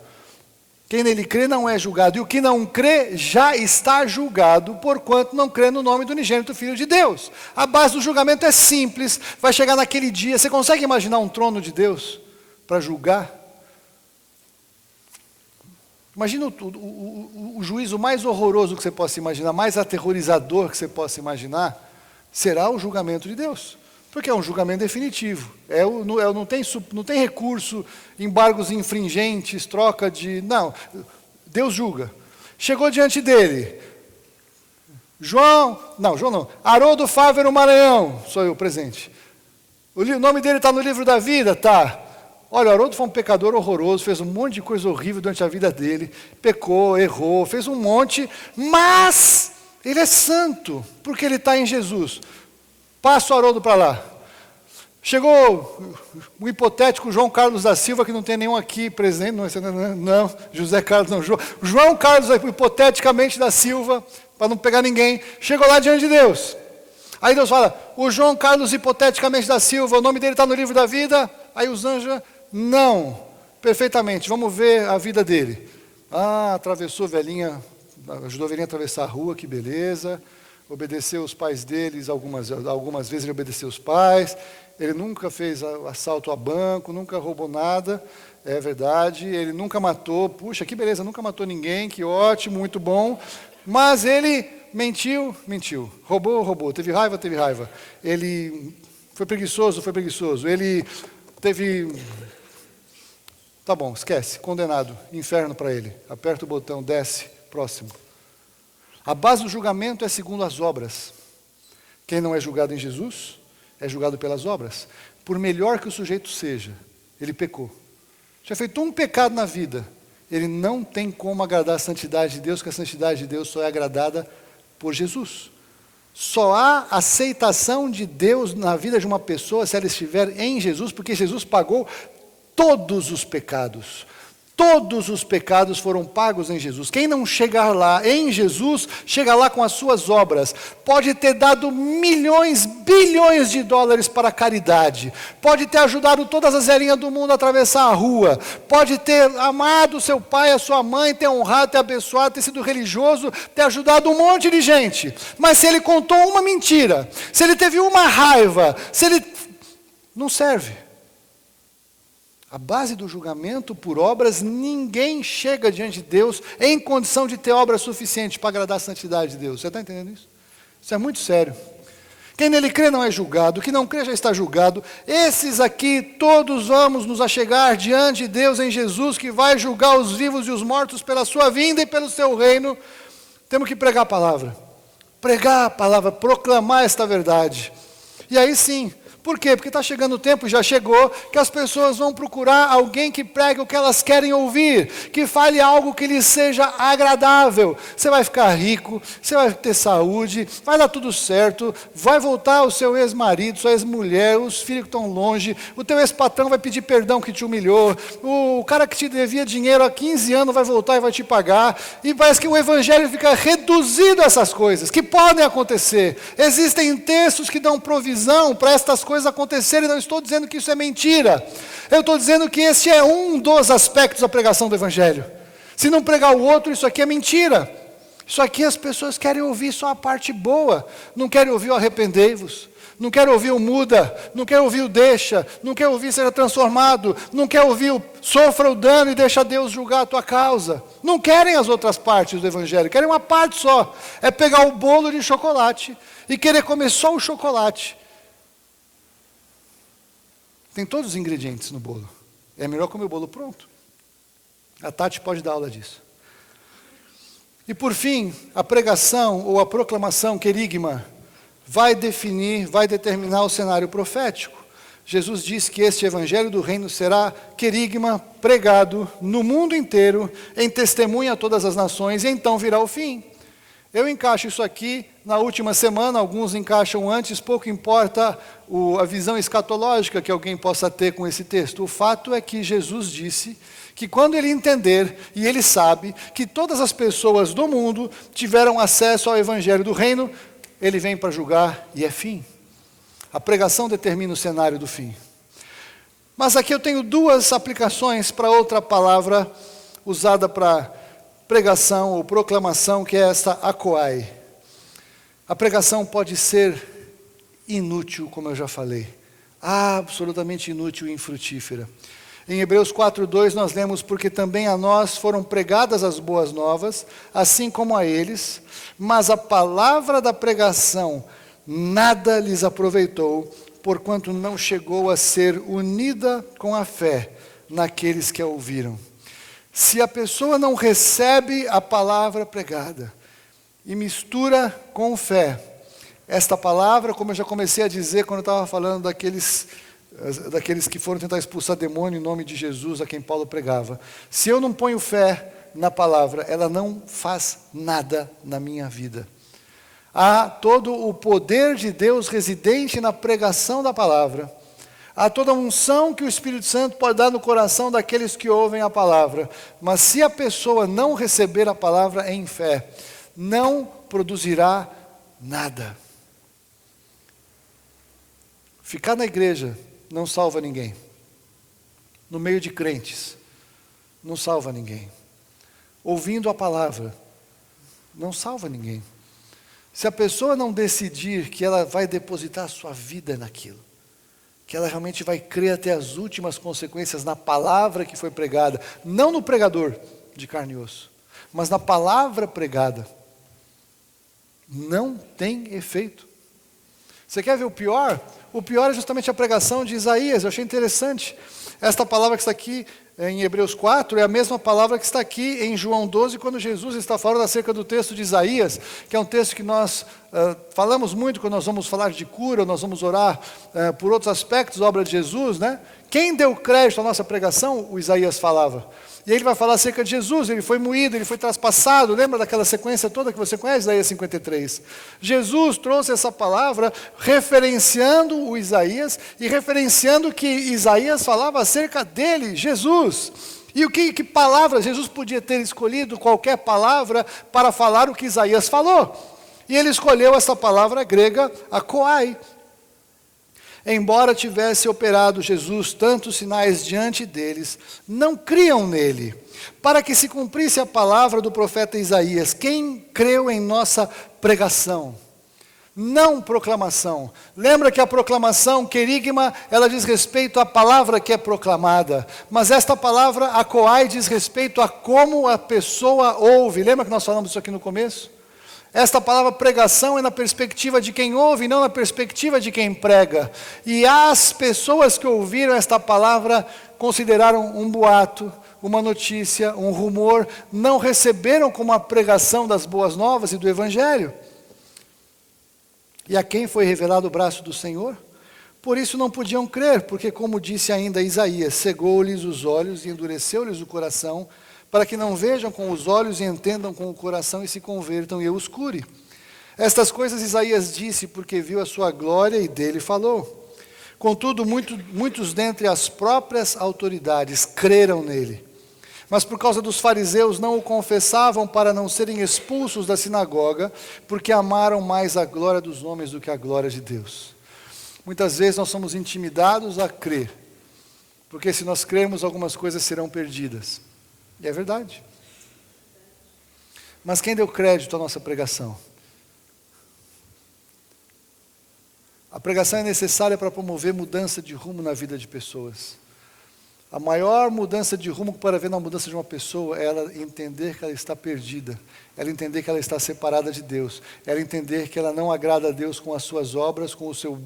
Quem nele crê não é julgado, e o que não crê já está julgado, porquanto não crê no nome do unigênito Filho de Deus. A base do julgamento é simples, vai chegar naquele dia. Você consegue imaginar um trono de Deus para julgar? Imagina o juízo mais horroroso que você possa imaginar, mais aterrorizador que você possa imaginar, será o julgamento de Deus. Porque é um julgamento definitivo. Não tem recurso, embargos infringentes, troca de... Não, Deus julga. Chegou diante dele. Haroldo Fávero Maranhão, sou eu presente. O nome dele está no livro da vida? Tá. Olha, o Haroldo foi um pecador horroroso, fez um monte de coisa horrível durante a vida dele, pecou, errou, fez um monte, mas Ele é santo, porque ele está em Jesus. Passa o Haroldo para lá. Chegou o hipotético João Carlos da Silva, que não tem nenhum aqui presente, não, José Carlos não, João Carlos, hipoteticamente da Silva, para não pegar ninguém, chegou lá diante de Deus. Aí Deus fala, o João Carlos hipoteticamente da Silva, o nome dele está no livro da vida. Aí os anjos, não, perfeitamente, vamos ver a vida dele. Atravessou a velhinha, ajudou a velhinha a atravessar a rua, que beleza. Obedeceu os pais deles, algumas vezes ele obedeceu os pais. Ele nunca fez assalto a banco, nunca roubou nada, é verdade. Ele nunca matou, puxa, que beleza, nunca matou ninguém, que ótimo, muito bom. Mas ele mentiu. Roubou, teve raiva. Ele foi preguiçoso. Ele teve... Tá bom, esquece, condenado, inferno para ele. Aperta o botão, desce, próximo. A base do julgamento é segundo as obras. Quem não é julgado em Jesus, é julgado pelas obras. Por melhor que o sujeito seja, ele pecou. Já feito um pecado na vida, ele não tem como agradar a santidade de Deus, porque a santidade de Deus só é agradada por Jesus. Só há aceitação de Deus na vida de uma pessoa se ela estiver em Jesus, porque Jesus pagou todos os pecados. Todos os pecados foram pagos em Jesus. Quem não chegar lá em Jesus, chega lá com as suas obras. Pode ter dado milhões, bilhões de dólares para a caridade. Pode ter ajudado todas as velhinhas do mundo a atravessar a rua. Pode ter amado seu pai, a sua mãe, ter honrado, ter abençoado, ter sido religioso, ter ajudado um monte de gente. Mas se ele contou uma mentira, se ele teve uma raiva, se ele... não serve. A base do julgamento por obras, ninguém chega diante de Deus em condição de ter obras suficientes para agradar a santidade de Deus. Você está entendendo isso? Isso é muito sério. Quem nele crê não é julgado, o que não crê já está julgado. Esses aqui, todos vamos nos achegar diante de Deus em Jesus, que vai julgar os vivos e os mortos pela sua vinda e pelo seu reino. Temos que pregar a palavra, proclamar esta verdade. E aí sim... Por quê? Porque está chegando o tempo, já chegou, que as pessoas vão procurar alguém que pregue o que elas querem ouvir, que fale algo que lhes seja agradável. Você vai ficar rico, você vai ter saúde, vai dar tudo certo, vai voltar o seu ex-marido, sua ex-mulher, os filhos que estão longe, o teu ex-patrão vai pedir perdão que te humilhou, o cara que te devia dinheiro há 15 anos vai voltar e vai te pagar, e parece que o evangelho fica reduzido a essas coisas, que podem acontecer. Existem textos que dão provisão para estas coisas acontecerem, não estou dizendo que isso é mentira. Eu estou dizendo que esse é um dos aspectos da pregação do Evangelho. Se não pregar o outro, isso aqui é mentira. Isso aqui as pessoas querem ouvir só a parte boa. Não querem ouvir o arrependei-vos. Não querem ouvir o muda. Não querem ouvir o deixa. Não querem ouvir seja transformado. Não querem ouvir o sofra o dano e deixa Deus julgar a tua causa. Não querem as outras partes do Evangelho. Querem uma parte só. É pegar o bolo de chocolate e querer comer só o chocolate. Tem todos os ingredientes no bolo. É melhor comer o bolo pronto. A Tati pode dar aula disso. E por fim, a pregação ou a proclamação, querigma, vai determinar o cenário profético. Jesus disse que este evangelho do reino será querigma, pregado no mundo inteiro, em testemunha a todas as nações, e então virá o fim. Eu encaixo isso aqui na última semana, alguns encaixam antes, pouco importa a visão escatológica que alguém possa ter com esse texto. O fato é que Jesus disse que quando ele entender, e ele sabe, que todas as pessoas do mundo tiveram acesso ao evangelho do reino, ele vem para julgar e é fim. A pregação determina o cenário do fim. Mas aqui eu tenho duas aplicações para outra palavra usada para pregação ou proclamação, que é esta akoai. A pregação pode ser inútil, como eu já falei. Absolutamente inútil e infrutífera. Em Hebreus 4:2 nós lemos, porque também a nós foram pregadas as boas novas, assim como a eles, mas a palavra da pregação nada lhes aproveitou, porquanto não chegou a ser unida com a fé naqueles que a ouviram. Se a pessoa não recebe a palavra pregada e mistura com fé, esta palavra, como eu já comecei a dizer quando eu estava falando daqueles que foram tentar expulsar demônio em nome de Jesus, a quem Paulo pregava. Se eu não ponho fé na palavra, ela não faz nada na minha vida. Há todo o poder de Deus residente na pregação da palavra. Há toda a unção que o Espírito Santo pode dar no coração daqueles que ouvem a palavra. Mas se a pessoa não receber a palavra em fé, não produzirá nada. Ficar na igreja não salva ninguém. No meio de crentes, não salva ninguém. Ouvindo a palavra, não salva ninguém. Se a pessoa não decidir que ela vai depositar a sua vida naquilo, que ela realmente vai crer até as últimas consequências na palavra que foi pregada, não no pregador de carne e osso, mas na palavra pregada, não tem efeito. Você quer ver o pior? O pior é justamente a pregação de Isaías. Eu achei interessante. Esta palavra que está aqui em Hebreus 4 é a mesma palavra que está aqui em João 12, quando Jesus está falando acerca do texto de Isaías, que é um texto que nós falamos muito quando nós vamos falar de cura, nós vamos orar por outros aspectos da obra de Jesus, né? Quem deu crédito à nossa pregação? O Isaías falava. E ele vai falar acerca de Jesus, ele foi moído, ele foi traspassado, lembra daquela sequência toda que você conhece, Isaías 53? Jesus trouxe essa palavra referenciando o Isaías e referenciando que Isaías falava acerca dele, Jesus. E que palavra? Jesus podia ter escolhido qualquer palavra para falar o que Isaías falou. E ele escolheu essa palavra grega, akoai. Embora tivesse operado Jesus tantos sinais diante deles, não criam nele, para que se cumprisse a palavra do profeta Isaías: quem creu em nossa pregação? Não proclamação. Lembra que a proclamação, querigma, ela diz respeito à palavra que é proclamada, mas esta palavra, akoai, diz respeito a como a pessoa ouve. Lembra que nós falamos isso aqui no começo? Esta palavra pregação é na perspectiva de quem ouve, não na perspectiva de quem prega. E as pessoas que ouviram esta palavra consideraram um boato, uma notícia, um rumor, não receberam como a pregação das boas novas e do Evangelho. E a quem foi revelado o braço do Senhor? Por isso não podiam crer, porque como disse ainda Isaías, cegou-lhes os olhos e endureceu-lhes o coração, para que não vejam com os olhos e entendam com o coração e se convertam e eu os cure. Estas coisas Isaías disse porque viu a sua glória e dele falou. Contudo, muitos dentre as próprias autoridades creram nele. Mas por causa dos fariseus não o confessavam para não serem expulsos da sinagoga, porque amaram mais a glória dos homens do que a glória de Deus. Muitas vezes nós somos intimidados a crer, porque se nós crermos algumas coisas serão perdidas. E é verdade. Mas quem deu crédito à nossa pregação? A pregação é necessária para promover mudança de rumo na vida de pessoas. A maior mudança de rumo para ver na mudança de uma pessoa é ela entender que ela está perdida, ela entender que ela está separada de Deus, ela entender que ela não agrada a Deus com as suas obras, com sua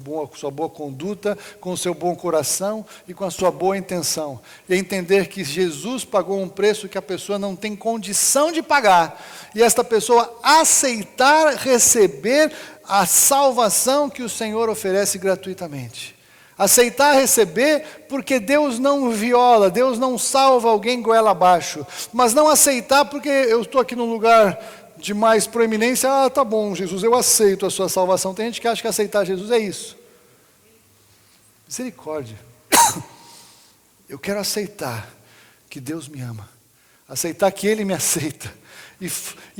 boa conduta, com o seu bom coração e com a sua boa intenção. E entender que Jesus pagou um preço que a pessoa não tem condição de pagar. E esta pessoa aceitar receber a salvação que o Senhor oferece gratuitamente. Aceitar receber, porque Deus não viola, Deus não salva alguém goela abaixo. Mas não aceitar porque eu estou aqui num lugar de mais proeminência. Ah, tá bom, Jesus, eu aceito a sua salvação. Tem gente que acha que aceitar Jesus é isso. Misericórdia. Eu quero aceitar que Deus me ama. Aceitar que Ele me aceita. E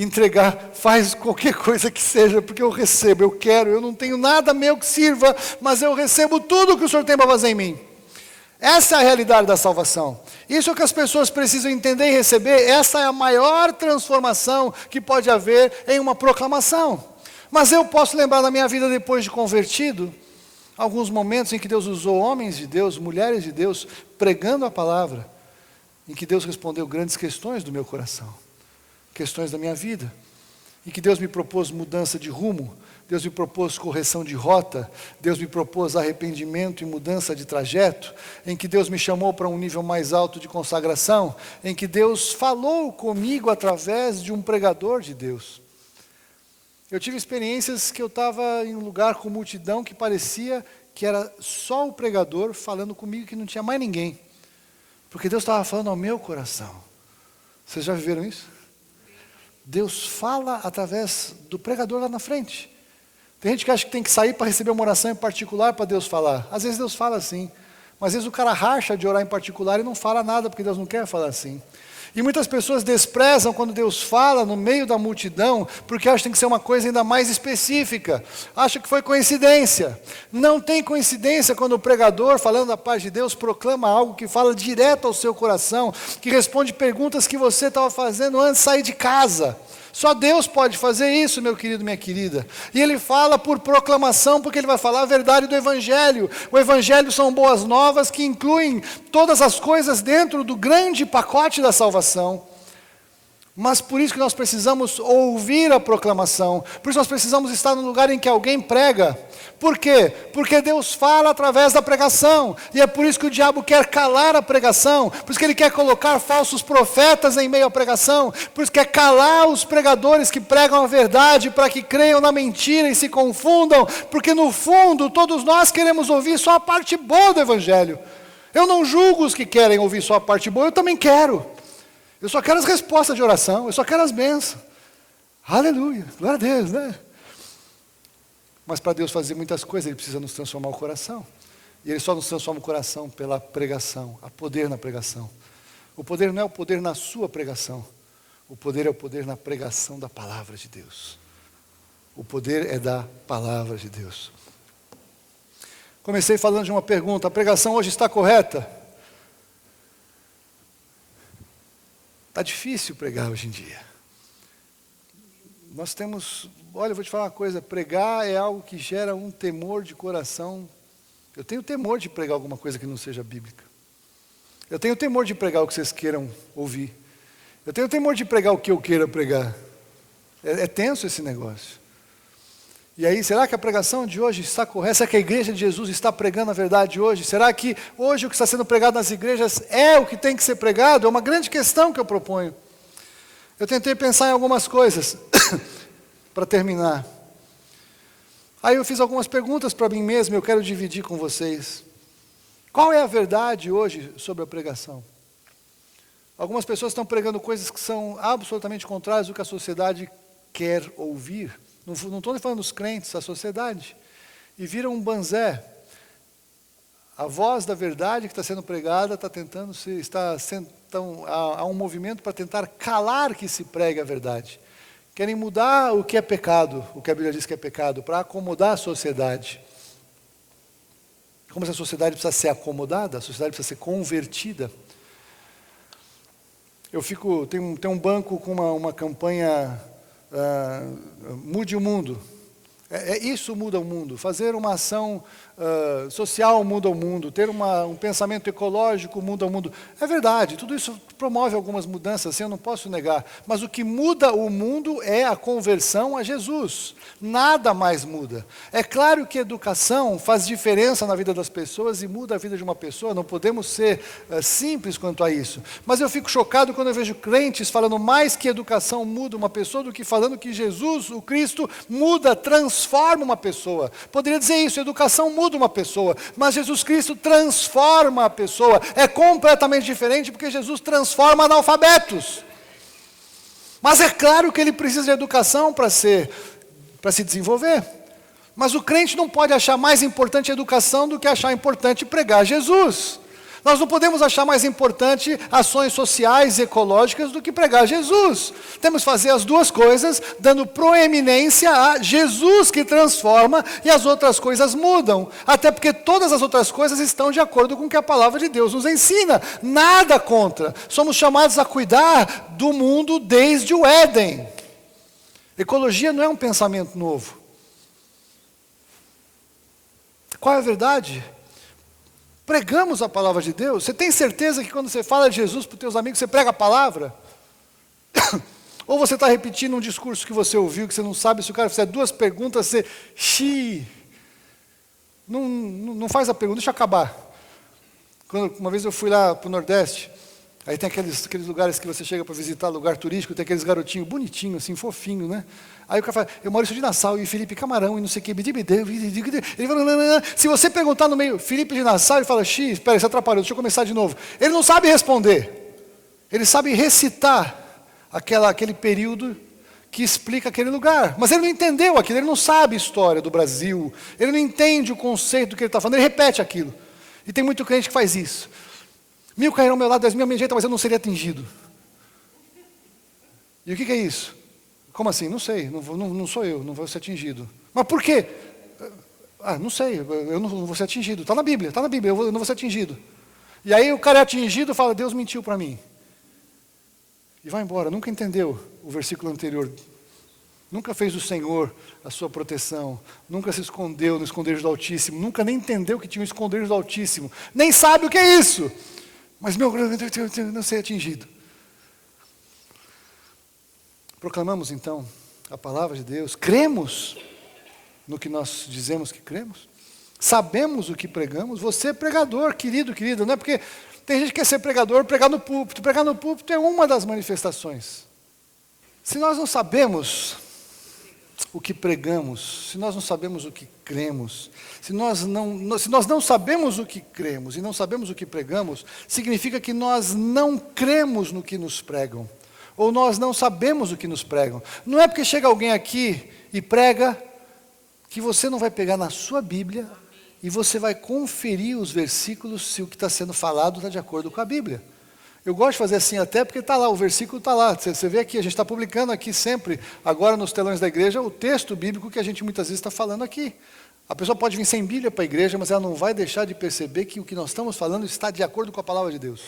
entregar, faz qualquer coisa que seja, porque eu recebo, eu quero, eu não tenho nada meu que sirva, mas eu recebo tudo que o Senhor tem para fazer em mim. Essa é a realidade da salvação. Isso é o que as pessoas precisam entender e receber. Essa é a maior transformação que pode haver em uma proclamação. Mas eu posso lembrar da minha vida depois de convertido, alguns momentos em que Deus usou homens de Deus, mulheres de Deus, pregando a palavra, em que Deus respondeu grandes questões do meu coração. Questões da minha vida, em que Deus me propôs mudança de rumo, Deus me propôs correção de rota, Deus me propôs arrependimento e mudança de trajeto, em que Deus me chamou para um nível mais alto de consagração, em que Deus falou comigo através de um pregador de Deus. Eu tive experiências que eu estava em um lugar com multidão que parecia que era só o pregador falando comigo, que não tinha mais ninguém, porque Deus estava falando ao meu coração. Vocês já viveram isso? Deus fala através do pregador lá na frente. Tem gente que acha que tem que sair para receber uma oração em particular para Deus falar. Às vezes Deus fala assim, mas às vezes o cara racha de orar em particular e não fala nada, porque Deus não quer falar assim. E muitas pessoas desprezam quando Deus fala no meio da multidão, porque acham que tem que ser uma coisa ainda mais específica. Acham que foi coincidência. Não tem coincidência quando o pregador, falando da paz de Deus, proclama algo que fala direto ao seu coração, que responde perguntas que você estava fazendo antes de sair de casa. Só Deus pode fazer isso, meu querido, minha querida. E Ele fala por proclamação, porque Ele vai falar a verdade do Evangelho. O Evangelho são boas novas que incluem todas as coisas dentro do grande pacote da salvação. Mas por isso que nós precisamos ouvir a proclamação. Por isso nós precisamos estar no lugar em que alguém prega. Por quê? Porque Deus fala através da pregação. E é por isso que o diabo quer calar a pregação. Por isso que ele quer colocar falsos profetas em meio à pregação. Por isso que quer calar os pregadores que pregam a verdade para que creiam na mentira e se confundam. Porque no fundo todos nós queremos ouvir só a parte boa do Evangelho. Eu não julgo os que querem ouvir só a parte boa, eu também quero. Eu só quero as respostas de oração, eu só quero as bênçãos. Aleluia, glória a Deus, né? Mas para Deus fazer muitas coisas, Ele precisa nos transformar o coração. E Ele só nos transforma o coração pela pregação, há poder na pregação. O poder não é o poder na sua pregação, o poder é o poder na pregação da palavra de Deus. O poder é da palavra de Deus. Comecei falando de uma pergunta, a pregação hoje está correta? Está difícil pregar hoje em dia. Nós temos, olha, eu vou te falar uma coisa, pregar é algo que gera um temor de coração. Eu tenho temor de pregar alguma coisa que não seja bíblica. Eu tenho temor de pregar o que vocês queiram ouvir. Eu tenho temor de pregar o que eu queira pregar. É tenso esse negócio. E aí, será que a pregação de hoje está correta? Será que a igreja de Jesus está pregando a verdade hoje? Será que hoje o que está sendo pregado nas igrejas é o que tem que ser pregado? É uma grande questão que eu proponho. Eu tentei pensar em algumas coisas, para terminar. Aí eu fiz algumas perguntas para mim mesmo e eu quero dividir com vocês. Qual é a verdade hoje sobre a pregação? Algumas pessoas estão pregando coisas que são absolutamente contrárias do que a sociedade quer ouvir. Não estou falando dos crentes, a sociedade. E viram um banzé. A voz da verdade que está sendo pregada há um movimento para tentar calar que se pregue a verdade. Querem mudar o que é pecado, o que a Bíblia diz que é pecado, para acomodar a sociedade. Como se a sociedade precisa ser acomodada, a sociedade precisa ser convertida. Tem um banco com uma campanha... mude o mundo. Isso muda o mundo. Fazer uma ação social muda o mundo. Ter um pensamento ecológico muda o mundo. É verdade, tudo isso promove algumas mudanças, assim, eu não posso negar. Mas o que muda o mundo é a conversão a Jesus. Nada mais muda. É claro que educação faz diferença na vida das pessoas e muda a vida de uma pessoa. Não podemos ser simples quanto a isso. Mas eu fico chocado quando eu vejo crentes falando mais que educação muda uma pessoa do que falando que Jesus, o Cristo, muda, transforma uma pessoa. Poderia dizer isso, educação muda uma pessoa, mas Jesus Cristo transforma a pessoa. É completamente diferente porque Jesus transforma analfabetos. Mas é claro que ele precisa de educação para se desenvolver. Mas o crente não pode achar mais importante a educação do que achar importante pregar Jesus. Nós não podemos achar mais importante ações sociais e ecológicas do que pregar Jesus. Temos que fazer as duas coisas, dando proeminência a Jesus que transforma e as outras coisas mudam. Até porque todas as outras coisas estão de acordo com o que a palavra de Deus nos ensina. Nada contra. Somos chamados a cuidar do mundo desde o Éden. Ecologia não é um pensamento novo. Qual é a verdade? Pregamos a palavra de Deus. Você tem certeza que quando você fala de Jesus para os teus amigos, você prega a palavra? Ou você está repetindo um discurso que você ouviu, que você não sabe, se o cara fizer duas perguntas, você... Não faz a pergunta, deixa eu acabar. Uma vez eu fui lá para o Nordeste, aí tem aqueles lugares que você chega para visitar, lugar turístico, tem aqueles garotinhos bonitinhos, assim, fofinhos, né? Aí o cara fala, eu Maurício de Nassau e Felipe Camarão e não sei o que, ele fala, não. Se você perguntar no meio, Felipe de Nassau, ele fala, espera, você atrapalhou, deixa eu começar de novo. Ele não sabe responder, ele sabe recitar aquele período que explica aquele lugar. Mas ele não entendeu aquilo, ele não sabe a história do Brasil, ele não entende o conceito do que ele está falando, ele repete aquilo. E tem muito crente que faz isso. 1000 cairão ao meu lado, 10.000 à minha direita, mas eu não seria atingido. E o que é isso? Como assim? Não sei, não sou eu, não vou ser atingido. Mas por quê? Não sei, eu não vou ser atingido. Está na Bíblia, eu não vou ser atingido. E aí o cara é atingido e fala, Deus mentiu para mim. E vai embora, nunca entendeu o versículo anterior. Nunca fez do Senhor a sua proteção. Nunca se escondeu no esconderijo do Altíssimo. Nunca nem entendeu que tinha um esconderijo do Altíssimo. Nem sabe o que é isso. Mas eu não ser atingido. Proclamamos então a palavra de Deus. Cremos no que nós dizemos que cremos. Sabemos o que pregamos. Você é pregador, querido, querida. Não é porque tem gente que quer ser pregador, pregar no púlpito. Pregar no púlpito é uma das manifestações. Se nós não sabemos o que pregamos, se nós não sabemos o que cremos, se nós não sabemos o que cremos e não sabemos o que pregamos, significa que nós não cremos no que nos pregam, ou nós não sabemos o que nos pregam. Não é porque chega alguém aqui e prega, que você não vai pegar na sua Bíblia e você vai conferir os versículos se o que está sendo falado está de acordo com a Bíblia. Eu gosto de fazer assim até porque está lá, o versículo está lá. Você vê aqui, a gente está publicando aqui sempre, agora nos telões da igreja, o texto bíblico que a gente muitas vezes está falando aqui. A pessoa pode vir sem Bíblia para a igreja, mas ela não vai deixar de perceber que o que nós estamos falando está de acordo com a palavra de Deus.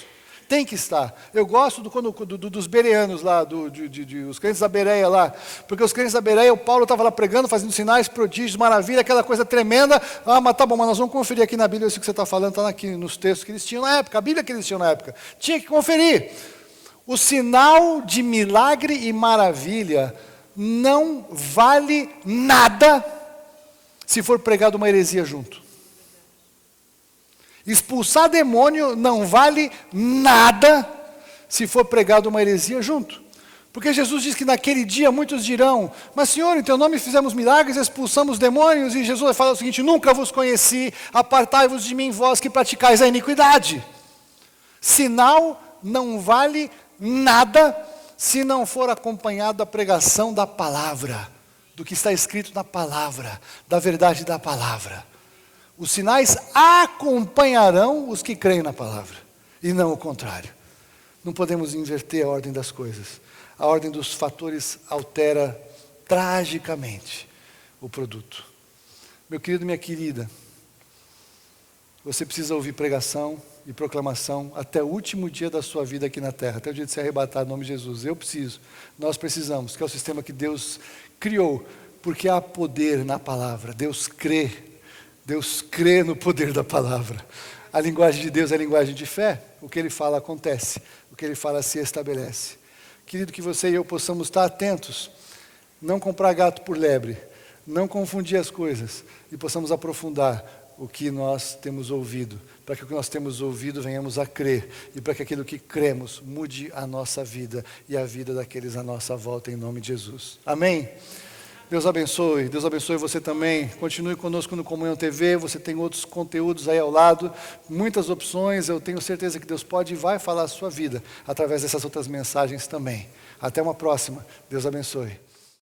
Tem que estar. Eu gosto dos bereanos lá, os crentes da Bereia lá, porque os crentes da Bereia, o Paulo estava lá pregando, fazendo sinais, prodígios, maravilha, aquela coisa tremenda. Mas tá bom, mas nós vamos conferir aqui na Bíblia se o que você está falando está aqui nos textos que eles tinham na época, a Bíblia que eles tinham na época. Tinha que conferir. O sinal de milagre e maravilha não vale nada se for pregado uma heresia junto. Expulsar demônio não vale nada se for pregado uma heresia junto. Porque Jesus diz que naquele dia muitos dirão, mas Senhor, em teu nome fizemos milagres, expulsamos demônios, e Jesus vai falar o seguinte, nunca vos conheci, apartai-vos de mim, vós que praticais a iniquidade. Sinal não vale nada se não for acompanhado da pregação da palavra, do que está escrito na palavra, da verdade da palavra. Os sinais acompanharão os que creem na palavra, e não o contrário. Não podemos inverter a ordem das coisas. A ordem dos fatores altera tragicamente o produto. Meu querido, minha querida, você precisa ouvir pregação e proclamação até o último dia da sua vida aqui na terra, até o dia de ser arrebatado em nome de Jesus. Eu preciso, nós precisamos, que é o sistema que Deus criou, porque há poder na palavra. Deus crê no poder da palavra. A linguagem de Deus é a linguagem de fé. O que Ele fala acontece. O que Ele fala se estabelece. Querido, que você e eu possamos estar atentos. Não comprar gato por lebre. Não confundir as coisas. E possamos aprofundar o que nós temos ouvido. Para que o que nós temos ouvido venhamos a crer. E para que aquilo que cremos mude a nossa vida. E a vida daqueles à nossa volta em nome de Jesus. Amém? Deus abençoe você também. Continue conosco no Comunhão TV, você tem outros conteúdos aí ao lado, muitas opções, eu tenho certeza que Deus pode e vai falar a sua vida, através dessas outras mensagens também. Até uma próxima, Deus abençoe.